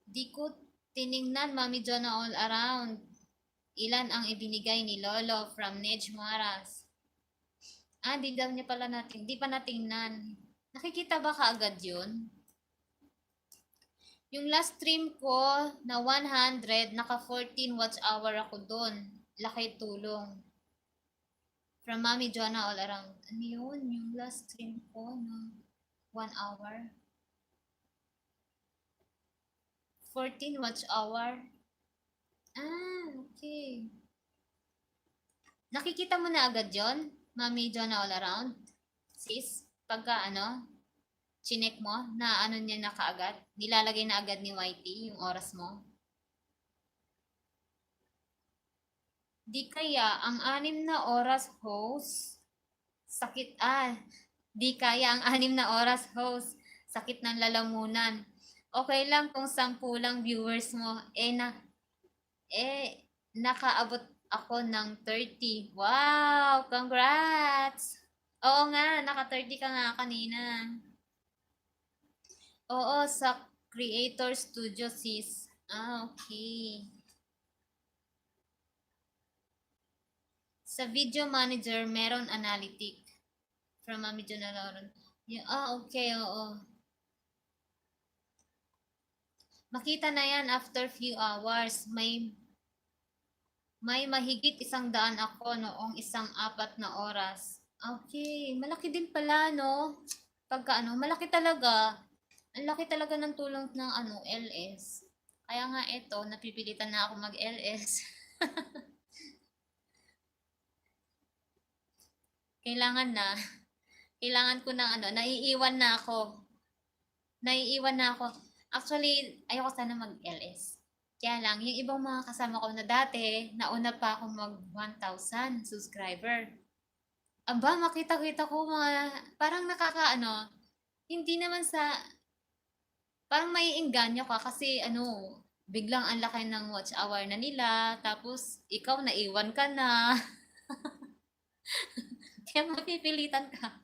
S1: Di ko tiningnan, Mami Jonna all around. Ilan ang ibinigay ni Lolo from Nij Moras? Di daw niya pala natin. Di pa natingnan. Nakikita ba kaagad yun? Yung last stream ko na 100, naka 14 watch hour ako doon. Laki tulong. From Mami Jonna all around. Ano yun? Yung last stream ko na 1 hour. 14 watch hour. Okay. Nakikita mo na agad yon, Mami Jonna all around? Sis, pagka chinek mo na niya na kaagad? Nilalagay na agad ni YT yung oras mo? Di kaya ang 6 na oras host, sakit di kaya ang 6 na oras host, sakit ng lalamunan. Okay lang kung 10 lang viewers mo, nakaabot ako ng 30. Wow! Congrats! Oo nga, naka-30 ka nga kanina. Oo, sa Creator Studio, sis. Okay. Sa Video Manager, meron analytic. From Mami Jonaloron. Yeah, okay, oo. Makita na yan after few hours. May mahigit 100 ako noong 4 oras. Okay, malaki din pala, no? Pagka ano, malaki talaga. Ang laki talaga ng tulong ng ano, LS. Kaya nga ito, napipilitan na ako mag-LS. Kailangan na. Kailangan ko ng ano, naiiwan na ako. Naiiwan na ako. Actually, ayoko sana mag-LS. Kaya lang, yung ibang mga kasama ko na dati, nauna pa ako mag 1,000 subscriber. Aba, makita-kita ko mga, parang nakakaano, hindi naman sa, parang maiengganyo ka kasi ano, biglang ang laki ng watch hour na nila, tapos ikaw naiwan ka na, kaya mapipilitan ka.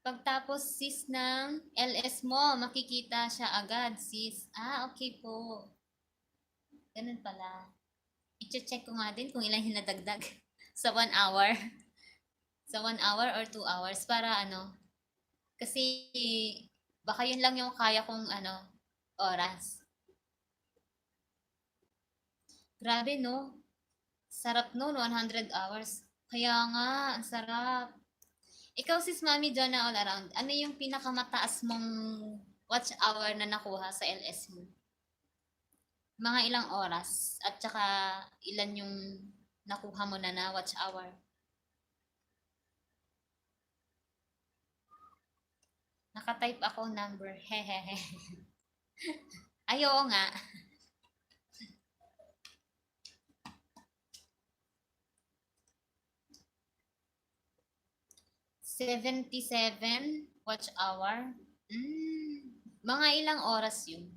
S1: Pagtapos sis ng LS mo, makikita siya agad sis. Okay po. Ganun pala. I-check ko nga din kung ilan yung nadagdag sa 1 hour. Sa 1 hour or 2 hours para ano. Kasi baka yun lang yung kaya kong ano, oras. Grabe no. Sarap no, 100 hours. Kaya nga, ang sarap. Ikaw sis Mami Jonah all around, ano yung pinakamataas mong watch hour na nakuha sa LS mo? Mga ilang oras at saka ilan yung nakuha mo na watch hour? Nakatype ako number. Hehehe. Ay, oo nga. 77 watch hour. Mga ilang oras yun?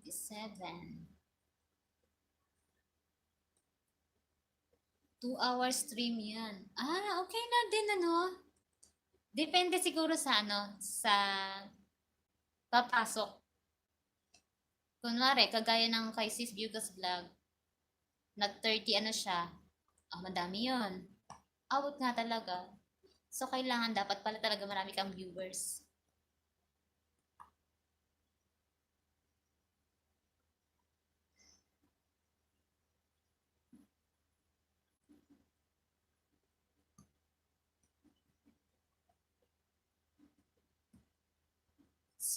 S1: Seven. 2 hour stream yan. Okay na din ano. Depende siguro sa ano, sa papasok. Kunwari, kagaya ng kay Sis Bugas Vlog, nag-30 ano siya. Madami yun. Out nga talaga. So, kailangan dapat pala talaga marami kang viewers.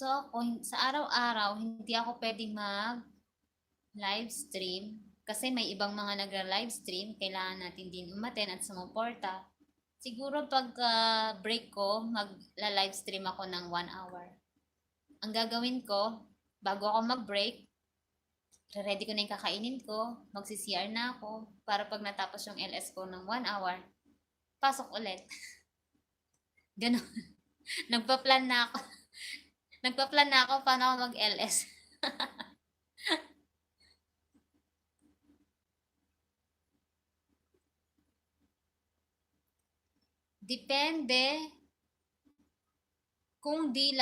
S1: So, kung sa araw-araw, hindi ako pwedeng mag-live stream kasi may ibang mga nagra-live stream, kailangan natin din umaten at sumuporta. Siguro pag break ko, magla-live stream ako ng 1 hour. Ang gagawin ko, bago ako mag-break, ready ko na yung kakainin ko, magsi-CR na ako, para pag natapos yung LS ko ng 1 hour, pasok ulit. Ganon. Nagpa-plan na ako. Nagpa-plan na ako paano ako mag-LS. Depende kung di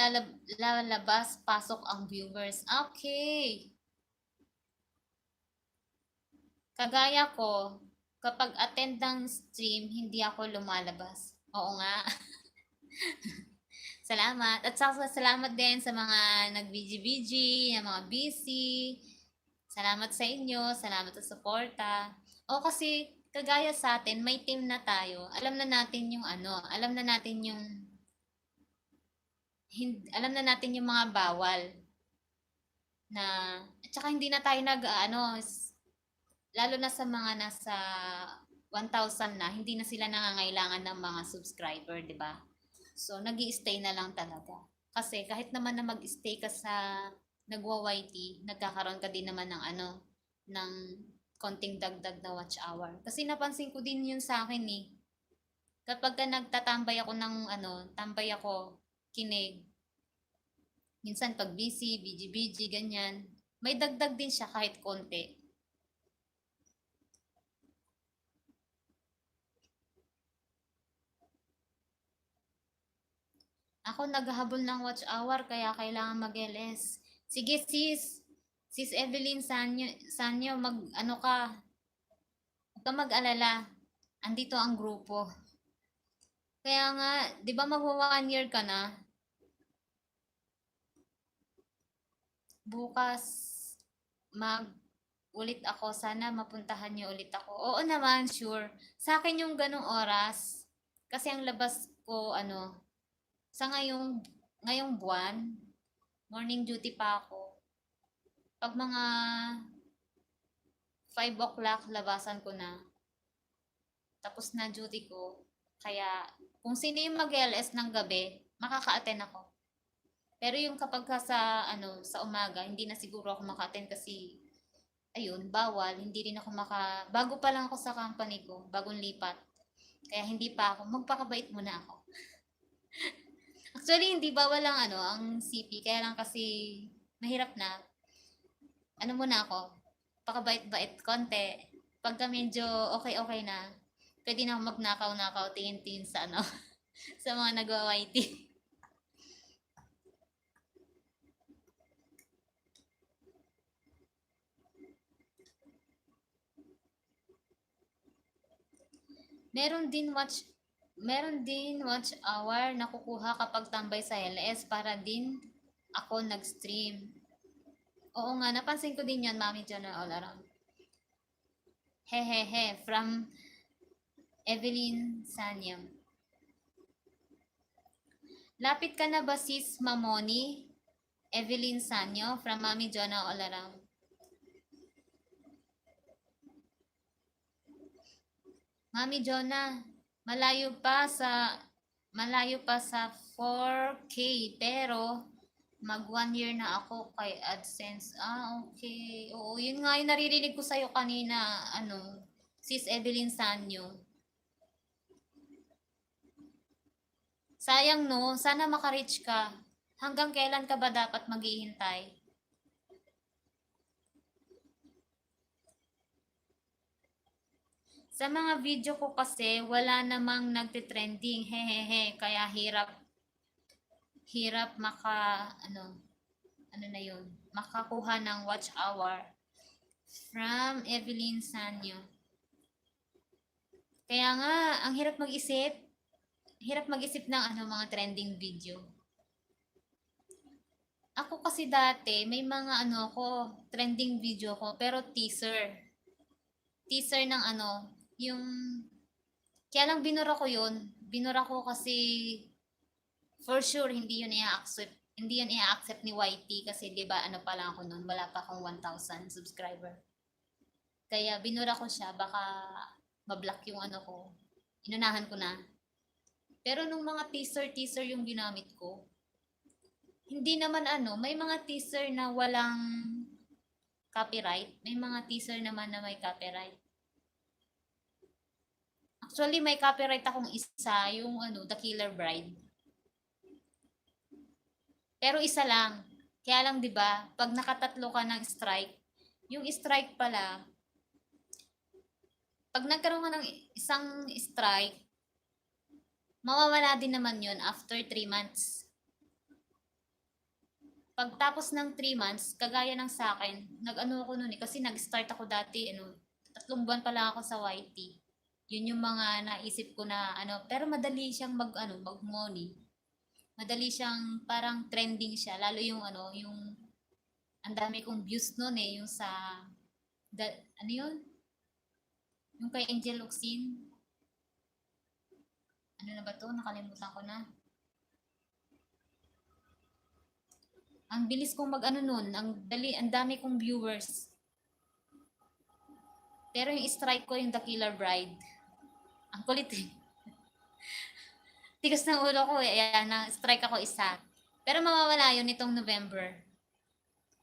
S1: lalabas pasok ang viewers. Okay. Kagaya ko, kapag attend ng stream, hindi ako lumalabas. Oo nga. Salamat. At salamat din sa mga nag-BG-BG, yung mga busy. Salamat sa inyo. Salamat sa suporta. Kasi kagaya sa atin, may team na tayo. Alam na natin yung ano, alam na natin yung mga bawal na at saka hindi na tayo lalo na sa mga nasa 1,000 na, hindi na sila nangangailangan ng mga subscriber, di ba? So, nag-i-stay na lang talaga. Kasi kahit naman na mag-stay ka sa nagwa-YT, nagkakaroon ka din naman ng ng konting dagdag na watch hour. Kasi napansin ko din yun sa akin eh. Kapag ka nagtatambay ako ng tambay ako, kinig. Minsan pag busy, busy, ganyan. May dagdag din siya kahit konti. Ako naghahabol ng watch hour kaya kailangan mag-LS. Sige sis, Sis Evelyn Sanyo, huwag ka mag-alala. Andito ang grupo. Kaya nga, di ba magwa 1 year ka na? Bukas, ulit ako. Sana mapuntahan niyo ulit ako. Oo naman, sure. Sa akin yung ganong oras. Kasi ang labas ko, sa ngayong buwan, morning duty pa ako. Pag mga 5 o'clock, labasan ko na. Tapos na duty ko. Kaya, kung sino yung mag-LS ng gabi, makaka-attend ako. Pero yung kapag sa umaga, hindi na siguro ako maka-attend kasi, ayun, bawal. Hindi rin ako bago pa lang ako sa company ko, bagong lipat. Kaya hindi pa ako, magpakabait muna ako. Actually, hindi bawal lang ang CP, kaya lang kasi mahirap na. Muna ako, pakabait-bait konti. Pagka medyo okay na, pwede na ako magnakaw-nakaw, tingin-tingin sa sa mga nagwa-YT. Meron din watch hour na kukuha kapag tambay sa LS para din ako nag-stream. Oo nga, napansin ko din yan, Mami John all around. Hehehe, from Evelyn Sanyam. Lapit ka na ba sis Mamoni? Evelyn Sanyo from Mami Jonah all around. Mami Jonah, malayo pa sa 4K pero mag 1 year na ako kay AdSense. Okay. Oo, yun nga yung naririnig ko sa'yo kanina, sis Evelyn Sanyo. Sayang no, sana maka-reach ka. Hanggang kailan ka ba dapat maghihintay? Sa mga video ko kasi, wala namang nagtitrending. Hehehe, kaya hirap na yun, makakuha ng watch hour. From Evelyn Sanyo. Kaya nga, ang hirap mag-isip. Hirap mag-isip ng mga trending video. Ako kasi dati, may mga trending video ko, pero teaser. Teaser ng yung, kaya lang binura ko yun. Binura ko kasi, for sure, hindi yun i-accept ni YT kasi 'di ba pa lang ako noon, wala pa akong 1,000 subscriber. Kaya binura ko siya, baka ma-block yung ko. Inunahan ko na. Pero nung mga teaser yung ginamit ko, hindi naman may mga teaser na walang copyright, may mga teaser naman na may copyright. Actually, may copyright akong isa, yung The Killer Bride. Pero isa lang. Kaya lang 'di ba, pag nakatatlo ka ng strike, yung strike pala, pag nagkaroon ka ng isang strike, mawawala din naman yun after 3 months. Pagtapos ng 3 months, kagaya ng sa akin, ako noon kasi nag-start ako dati, 3 buwan pa lang ako sa YT. Yun yung mga naisip ko na pero madali siyang mag-money. Madali siyang parang trending siya, lalo yung yung ang dami kong views noon yung sa yun? Yung kay Angel Luxin. Na ba to? Nakalimutan ko na. Ang bilis kong nun, ang dami kong viewers. Pero yung strike ko yung The Killer Bride. Ang kulit eh. Tigas ng ulo ko eh. Ayan, na-strike ako isa. Pero mawawala yun nitong November.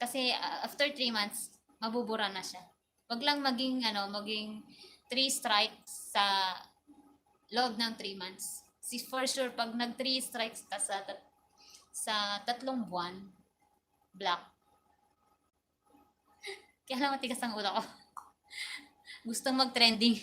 S1: Kasi after 3 months, mabubura na siya. Wag lang maging 3 strikes sa loob ng 3 months. Si for sure pag nag 3 strikes ka sa 3 buwan, black. Kaya lang matigas ang ulo ko. Gusto mag-trending.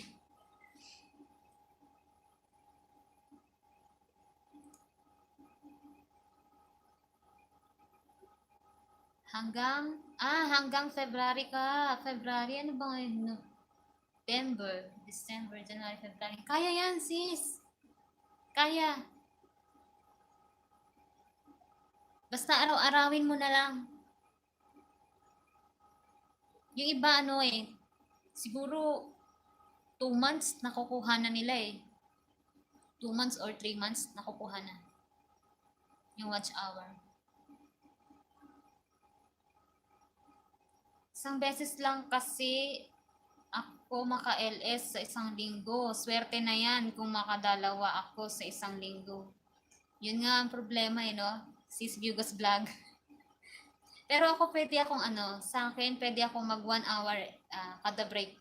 S1: Hanggang February ka. February, ano ba ngayon? November, December, January, February. Kaya yan, sis. Kaya. Basta araw-arawin mo na lang. Yung iba siguro 2 months nakukuha na nila eh. 2 months or 3 months nakukuha na. Yung watch hour. Isang beses lang kasi ako maka-LS sa isang linggo. Swerte na yan kung makadalawa ako sa isang linggo. Yun nga ang problema no? Sis Bugos Vlog. Pero ako pwede akong sa akin pwede akong mag 1 hour kada break.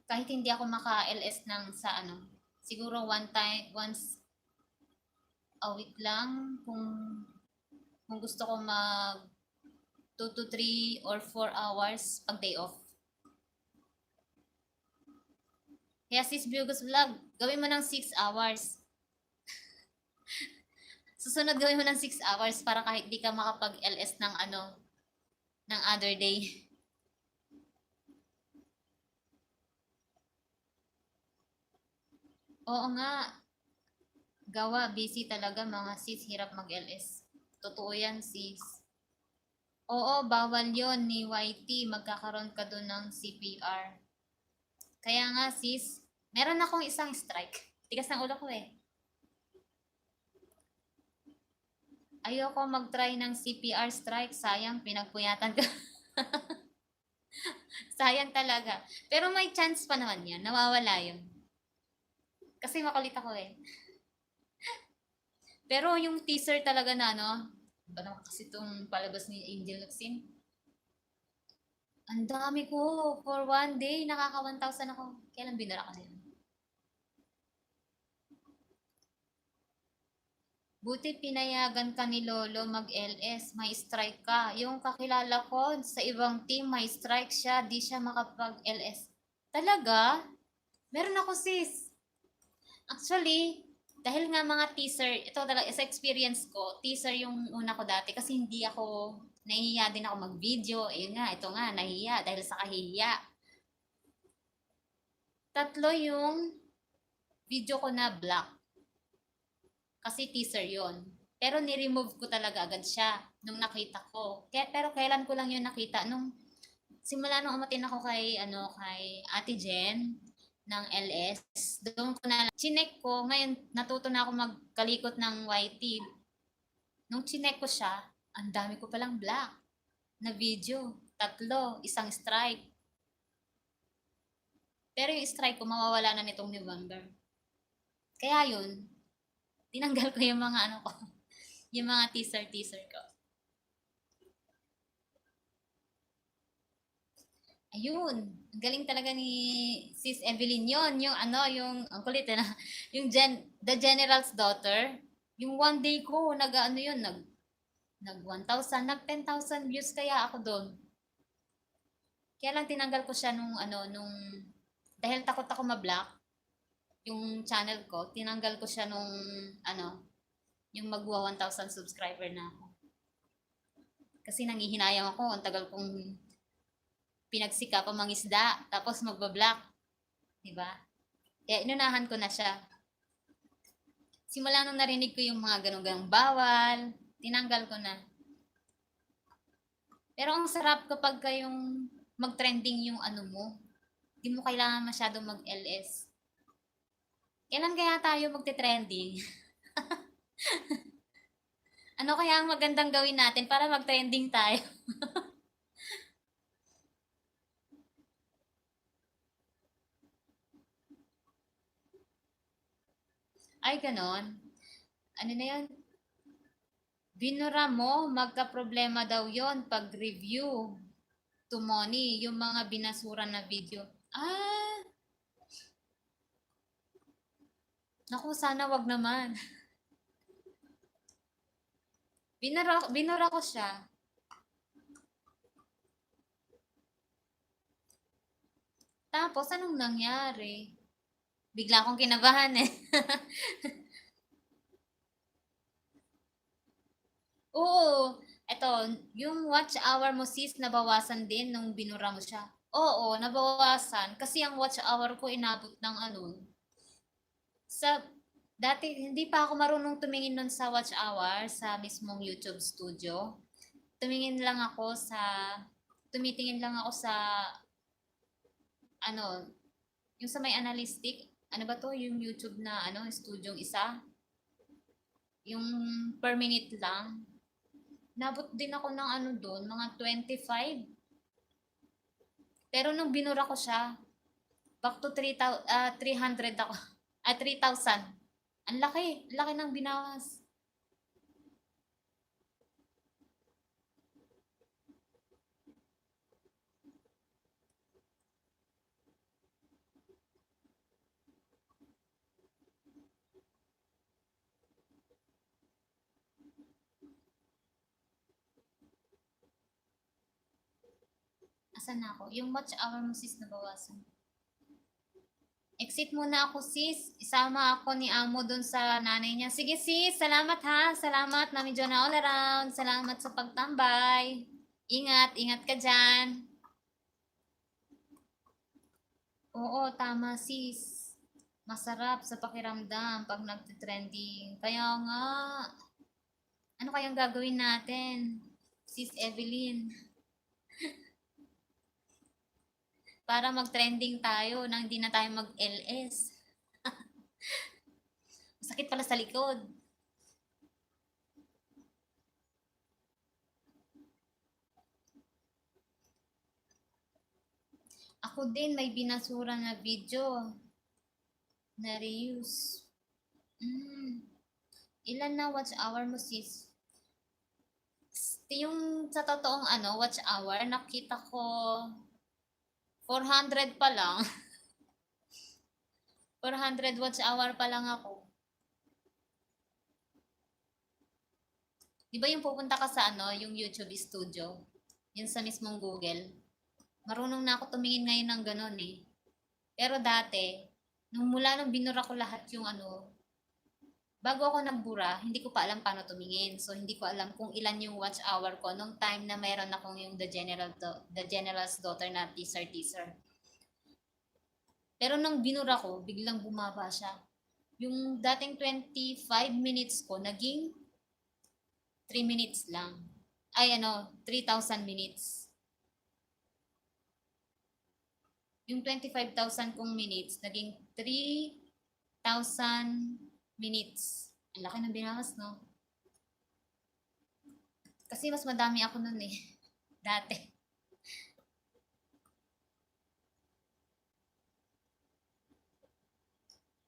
S1: Kahit hindi ako maka-LS sa siguro once a week lang kung gusto ko mag 2 to 3 or 4 hours pag day off. Kaya sis Bugos Vlog, gawin mo ng 6 hours. Susunod gawin mo ng 6 hours para kahit di ka makapag-LS ng other day. Oo nga. Gawa, busy talaga mga sis, hirap mag-LS. Totoo yan sis. Oo, bawal yon ni YT. Magkakaroon ka doon ng CPR. Kaya nga sis, meron akong isang strike. Tigas ng ulo ko eh. Ayoko mag-try ng CPR strike. Sayang, pinagpuyatan ko. Sayang talaga. Pero may chance pa naman yan. Nawawala yun. Kasi makulit ako eh. Pero yung teaser talaga ba naman kasi itong palabas ni Angel Locsin? Ang dami ko. For one day, nakaka 1,000 ako. Kailan binara ko na yun? Buti pinayagan ka ni Lolo mag-LS, may strike ka. Yung kakilala ko sa ibang team, may strike siya, di siya makapag-LS. Talaga? Meron ako sis. Actually, dahil nga mga teaser, ito talaga sa experience ko, teaser yung una ko dati kasi hindi ako, nahihiya din ako mag-video. Ayun nga, ito nga, nahihiya dahil sa kahihiya. 3 yung video ko na black. Kasi teaser yon. Pero ni-remove ko talaga agad siya nung nakita ko. Pero kailan ko lang yun nakita? Simula nung umatin ako kay Ate Jen ng LS. Doon ko na chinek ko. Ngayon, natuto na ako magkalikot ng YT. Nung chinek ko siya, ang dami ko palang black na video. 3, isang strike. Pero yung strike ko, mawawala na nitong November. Kaya yun, tinanggal ko yung mga ko, yung mga teaser ko. Ayun, ang galing talaga ni Sis Evelyn yon, yung ang kulit na, yung The General's Daughter, yung one day ko, nag 1,000, nag 10,000 views kaya ako doon. Kaya lang tinanggal ko siya dahil takot ako ma-block, yung channel ko, tinanggal ko siya yung magwa 1,000 subscriber na ako. Kasi nangihinayang ako, ang tagal kong pinagsika pa mangisda, tapos magbablock. Diba? Kaya inunahan ko na siya. Simula nung narinig ko yung mga ganong bawal, tinanggal ko na. Pero ang sarap kapag yung mag-trending yung mo, hindi mo kailangan masyadong mag-LS. Kailan kaya tayo magte-trending? Ano kaya ang magandang gawin natin para mag-trending tayo? Ay, ganon. Ano na yan? Binura mo, magka-problema daw yon pag review. to money, yung mga binasura na video. Ah, naku, sana wag naman. Binura ko siya. Tapos, anong nangyari? Bigla akong kinabahan eh. Oo, eto, yung watch hour mo sis, nabawasan din nung binura mo siya. Oo, nabawasan. Kasi ang watch hour ko inabot ng ano, sa, dati, hindi pa ako marunong tumingin nun sa watch hour sa mismong YouTube studio. Tumingin lang ako sa, tumitingin lang ako sa, ano, yung sa may analytic, ano ba to, yung YouTube na, studio isa, yung per minute lang. Nabot din ako ng ano doon, mga 25. Pero nung binura ko siya, back to 300 ako. 3,000. Ang laki, laki ng binawas. Asan na ako? Yung watch hour mo sis nabawasan. Exit muna ako sis. Isama ako ni Amo dun sa nanay niya. Sige sis, salamat ha. Salamat na medyo na all around. Salamat sa pagtambay. Ingat, ingat ka dyan. Oo, tama sis. Masarap sa pakiramdam pag nagtitrending. Kaya nga, ano kayang gagawin natin? Sis Evelyn. Para mag-trending tayo nang hindi na tayo mag-LS. Sakit pala sa likod. Ako din may binasura na video na reuse. Ilan na watch hour mo sis? Yung sa totoong watch hour, nakita ko 400 pa lang. 400 watch hour pa lang ako. Di ba yung pupunta ka sa yung YouTube studio? Yun sa mismong Google. Marunong na ako tumingin ngayon ng ganun eh. Pero dati, nung binura ko lahat yung bago ako nagbura, hindi ko pa alam paano tumingin. So, hindi ko alam kung ilan yung watch hour ko nung time na mayroon akong yung The General's Daughter na teaser. Pero nung binura ko, biglang bumaba siya. Yung dating 25 minutes ko, naging 3 minutes lang. Ay 3,000 minutes. Yung 25,000 kong minutes, naging 3,000 minutes. Ang laki ng binawas, no? Kasi mas madami ako nun eh. Dati.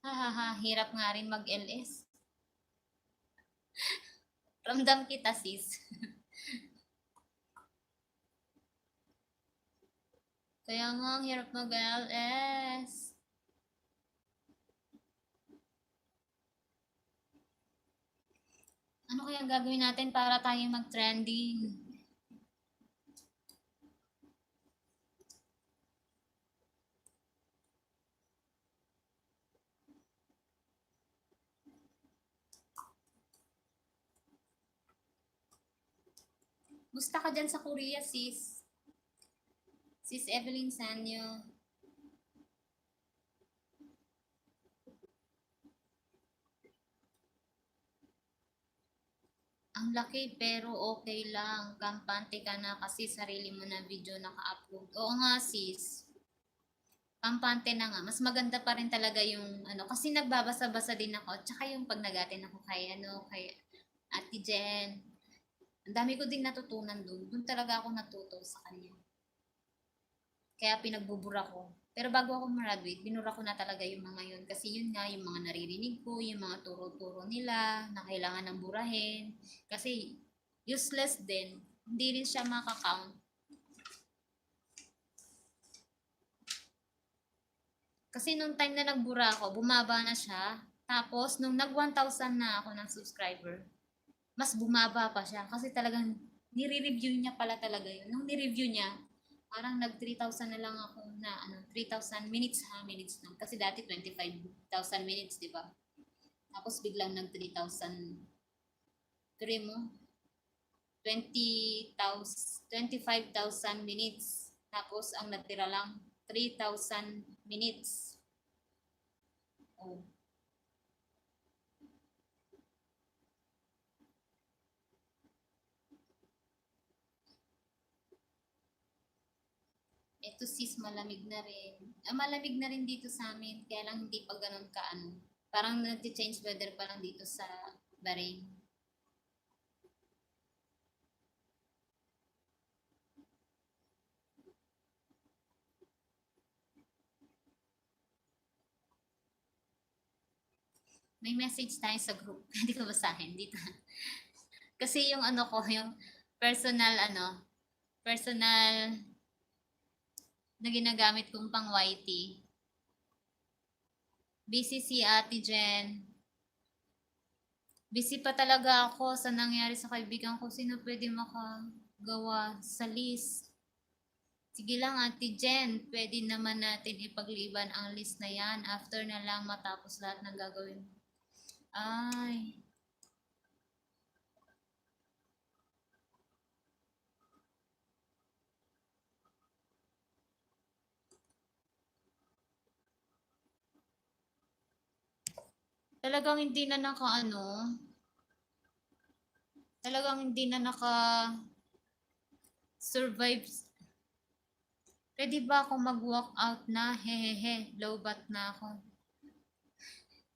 S1: Hahaha, hirap nga rin mag-LS. Ramdam kita, sis. Kaya nga, ang hirap mag-LS. Ano kaya gagawin natin para tayo mag-trending? Musta ka dyan sa Korea, sis? Sis Evelyn Sanyo. Ang laki pero okay lang. Kampante ka na kasi sarili mo na video naka-upload. Oo nga sis. Kampante na nga. Mas maganda pa rin talaga yung kasi nagbabasa-basa din ako. Tsaka yung pag nagatin ako kay Ate Jen. Ang dami ko din natutunan doon. Doon talaga ako natuto sa kanya. Kaya pinagbubura ko. Pero bago ako graduate, binura ko na talaga yung mga yun. Kasi yun nga, yung mga naririnig ko, yung mga turo-turo nila, na kailangan ng burahin. Kasi useless din. Hindi rin siya makakount. Kasi nung time na nagbura ako, bumaba na siya. Tapos, nung nag 1,000 na ako ng subscriber, mas bumaba pa siya. Kasi talagang nire-review niya pala talaga yun. Nung nireview niya, parang nag 3,000 na lang ako na 3,000 minutes minutes lang. Kasi dati 25,000 minutes, di ba? Tapos biglang nag 3,000. Three mo, 25,000 minutes. Tapos ang natira lang 3,000 minutes. Oh. Ito sis, malamig na rin. Malamig na rin dito sa amin. Kaya lang hindi pa ganun ka ano. Parang nag-change weather pa lang dito sa Bahrain. May message tayo sa group. Hindi ko basahin dito. Kasi yung ano ko, yung personal personal na ginagamit kong pang YT. Busy si Ate Jen. Busy pa talaga ako sa nangyari sa kaibigan ko. Sino pwede makagawa sa list? Sige lang Ate Jen, pwede naman natin ipagliban ang list na yan after na lang matapos lahat ng gagawin. Ay. Talagang hindi na talagang hindi na survive. Pwede ba ako mag-walk out na? Hehehe, low bat na ako.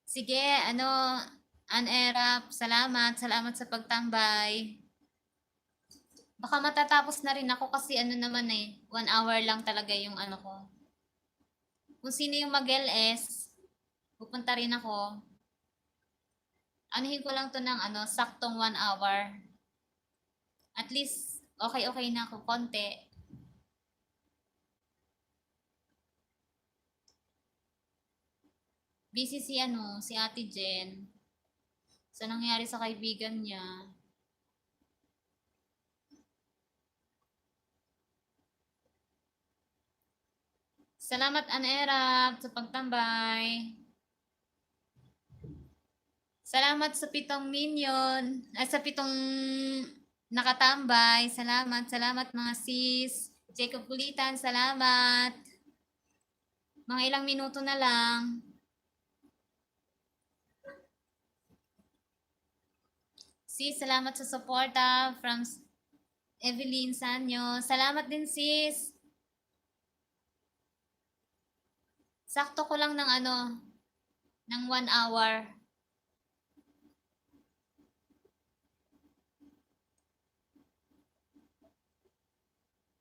S1: Sige, Anerap, salamat sa pagtambay. Baka matatapos na rin ako kasi 1 hour lang talaga yung ko. Kung sino yung mag-LS, pupunta rin ako. Anuhin ko lang to ng saktong 1 hour. At least, okay na ako konti. Busy si Ate Jen. Sa nangyari sa kaibigan niya. Salamat Anerap sa pagtambay. Salamat sa 7 minion. Sa 7 nakatambay. Salamat mga sis. Jacob Kulitan, salamat. Mga ilang minuto na lang. Sis, salamat sa suporta from Evelyn Sanyo. Salamat din sis. Sakto ko lang ng ng 1 hour.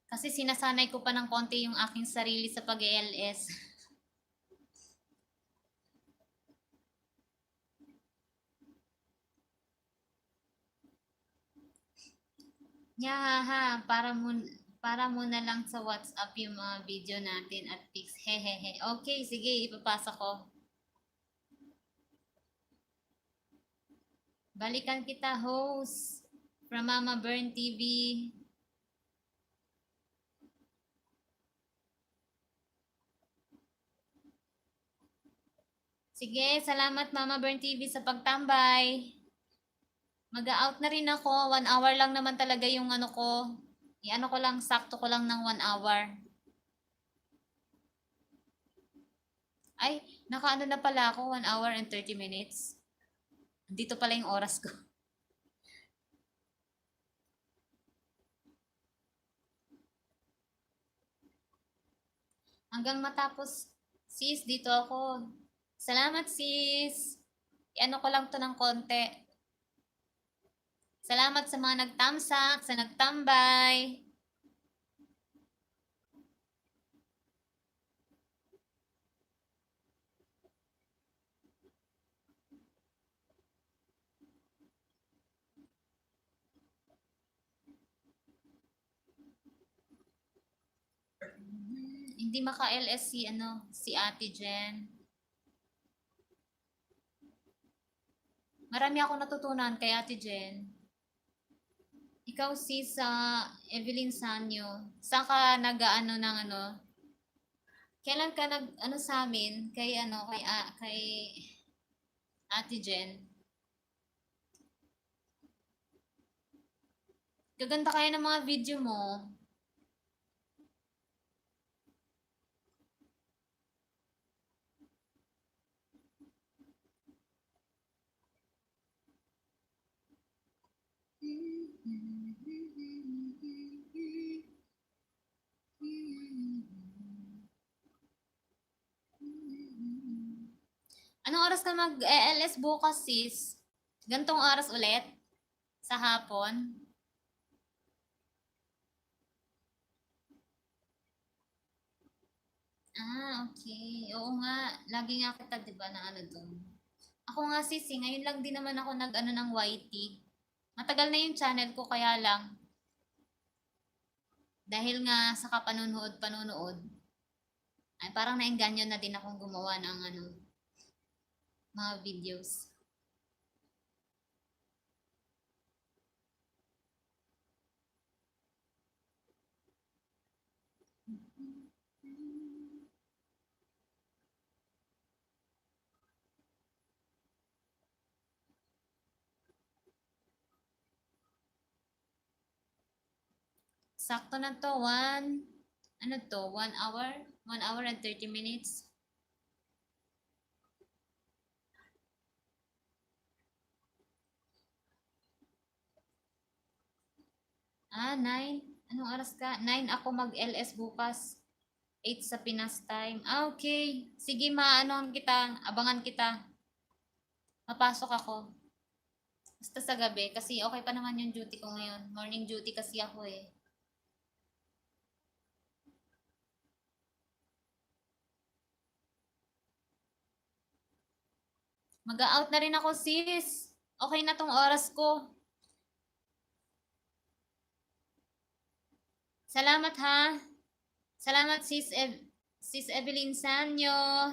S1: Kasi sinasanay ko pa ng konti yung aking sarili sa pag-ALS. Yahaha, para mo na lang sa WhatsApp yung mga video natin at pics. Hehehe. Okay, sige, ipapasa ko. Balikan kita, host. From Mama Burn TV. Sige, salamat Mama Burn TV sa pagtambay. Mag-out na rin ako. 1 hour lang naman talaga yung ko. Ko lang, sakto ko lang ng 1 hour. Ay, nakaano na pala ako, 1 hour and 30 minutes. Dito pala yung oras ko. Hanggang matapos, sis, dito ako. Salamat sis. Ko lang to ng konti. Salamat sa mga nagtamsak, sa nagtambay. Hindi Hindi maka-LS si Ate Jen. Marami ako natutunan kay Ate Jen. Ikaw sa Evelyn Sanyo. Saan ka nag-ano ng ano? Kailan ka nag-ano sa amin? Kay Ate Jen. Gaganda kaya ng mga video mo. Anong oras ka mag-ELS bukas, sis? Gantong oras ulit? Sa hapon? Okay. Oo nga. Lagi nga kita, di ba, na ano doon. Ako nga, sis, ngayon lang din naman ako nag-ano ng YT. Matagal na yung channel ko, kaya lang. Dahil nga sa kapanunood, ay parang naengganyo na din akong gumawa ng mga videos. Sakto na to, 1 hour? 1 hour and 30 minutes. 9. Anong oras ka? 9 ako mag-LS bukas. 8 sa Pinas time. Okay. Sige, abangan kita. Mapasok ako. Basta sa gabi, kasi okay pa naman yung duty ko ngayon. Morning duty kasi ako eh. Mag-out na rin ako, sis. Okay na tong oras ko. Salamat ha. Salamat sis Evelyn Sanyo,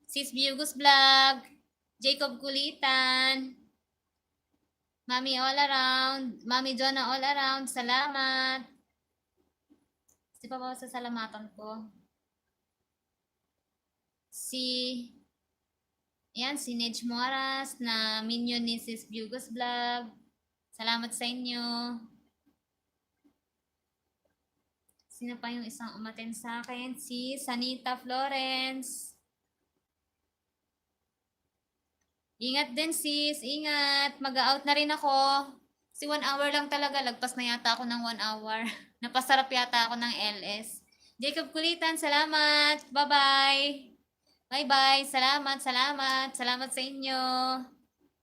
S1: sis Bugos Vlog, Jacob Kulitan, Mami All Around, Mami Jonah All Around, salamat. Di pa ba sa salamatan ko? Si Nedge Moras na minion ni sis Bugos Vlog. Salamat sa inyo. Sino pa yung isang umaten sa akin? Si Sanita Florence. Ingat din sis, ingat. Mag-out na rin ako. Si 1 hour lang talaga. Lagpas na yata ako ng 1 hour. Napasarap yata ako ng LS. Jacob Kulitan, salamat. Bye-bye. Bye-bye. Salamat. Salamat sa inyo.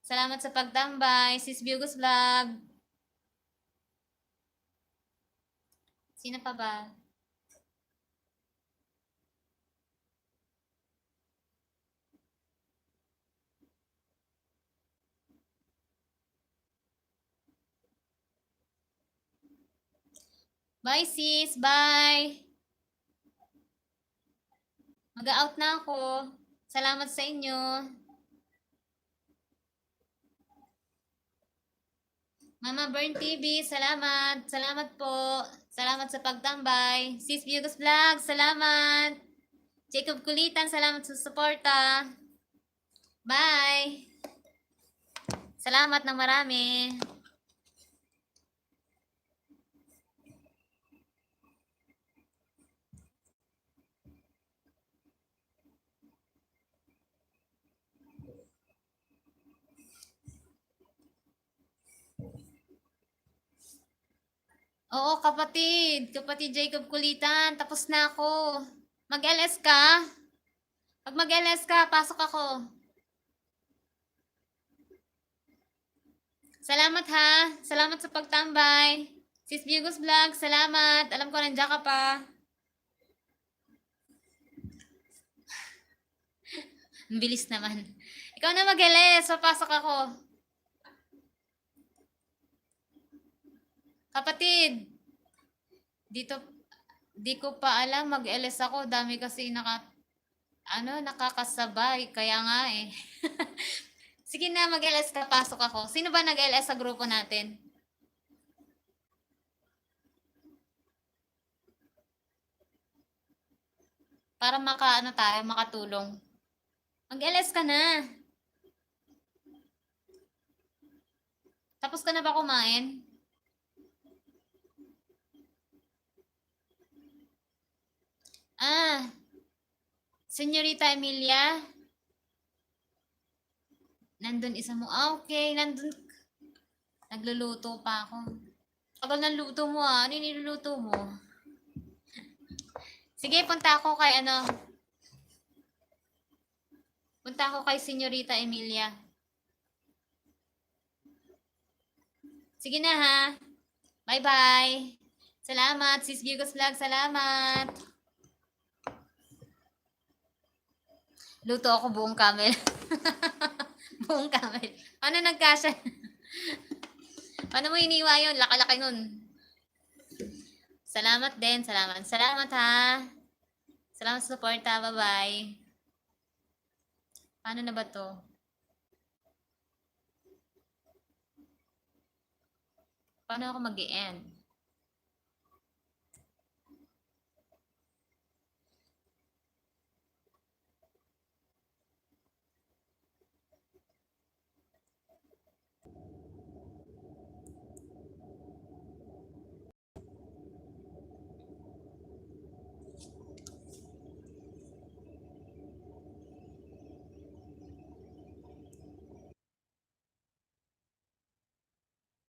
S1: Salamat sa pagtambay. Sis Bugos Vlog. Sino pa ba? Bye sis, bye. Mag-out na ako. Salamat sa inyo. Mama Burn TV, salamat. Salamat po. Salamat sa pagtambay. Sis Bugos Vlog, salamat. Jacob Kulitan, salamat sa suporta. Bye. Salamat ng marami. Oo, kapatid Jacob Kulitan, tapos na ako. Mag-LS ka? Pag mag-LS ka, pasok ako. Salamat ha. Salamat sa pagtambay. Sis Bugos Vlog, salamat. Alam ko nandiyan ka pa. Ang bilis naman. Ikaw na mag-LS, papasok ako. Kapatid, dito, Di ko pa alam, mag-LS ako. Dami kasi nakakasabay. Kaya nga eh. Sige na, mag-LS ka, pasok ako. Sino ba nag-LS sa grupo natin? Para tayo, makatulong. Mag-LS ka na. Tapos ka na ba kumain? Ah, Senyorita Emilia. Nandun isa mo. Ah, okay. Nandun. Nagluluto pa ako. Tagal ng luto mo ah. Ano yung niluluto mo? Sige, punta ako kay Punta ako kay Senyorita Emilia. Sige na ha. Bye-bye. Salamat, Sis Gigos Vlog. Salamat. Luto ako buong camel. Buong camel. Ano nagkasya? Paano mo iniwa yun? Laki-laki nun. Salamat din. Salamat. Salamat ha. Salamat sa support ha. Bye-bye. Paano na ba to? Paano ako mag-i-end?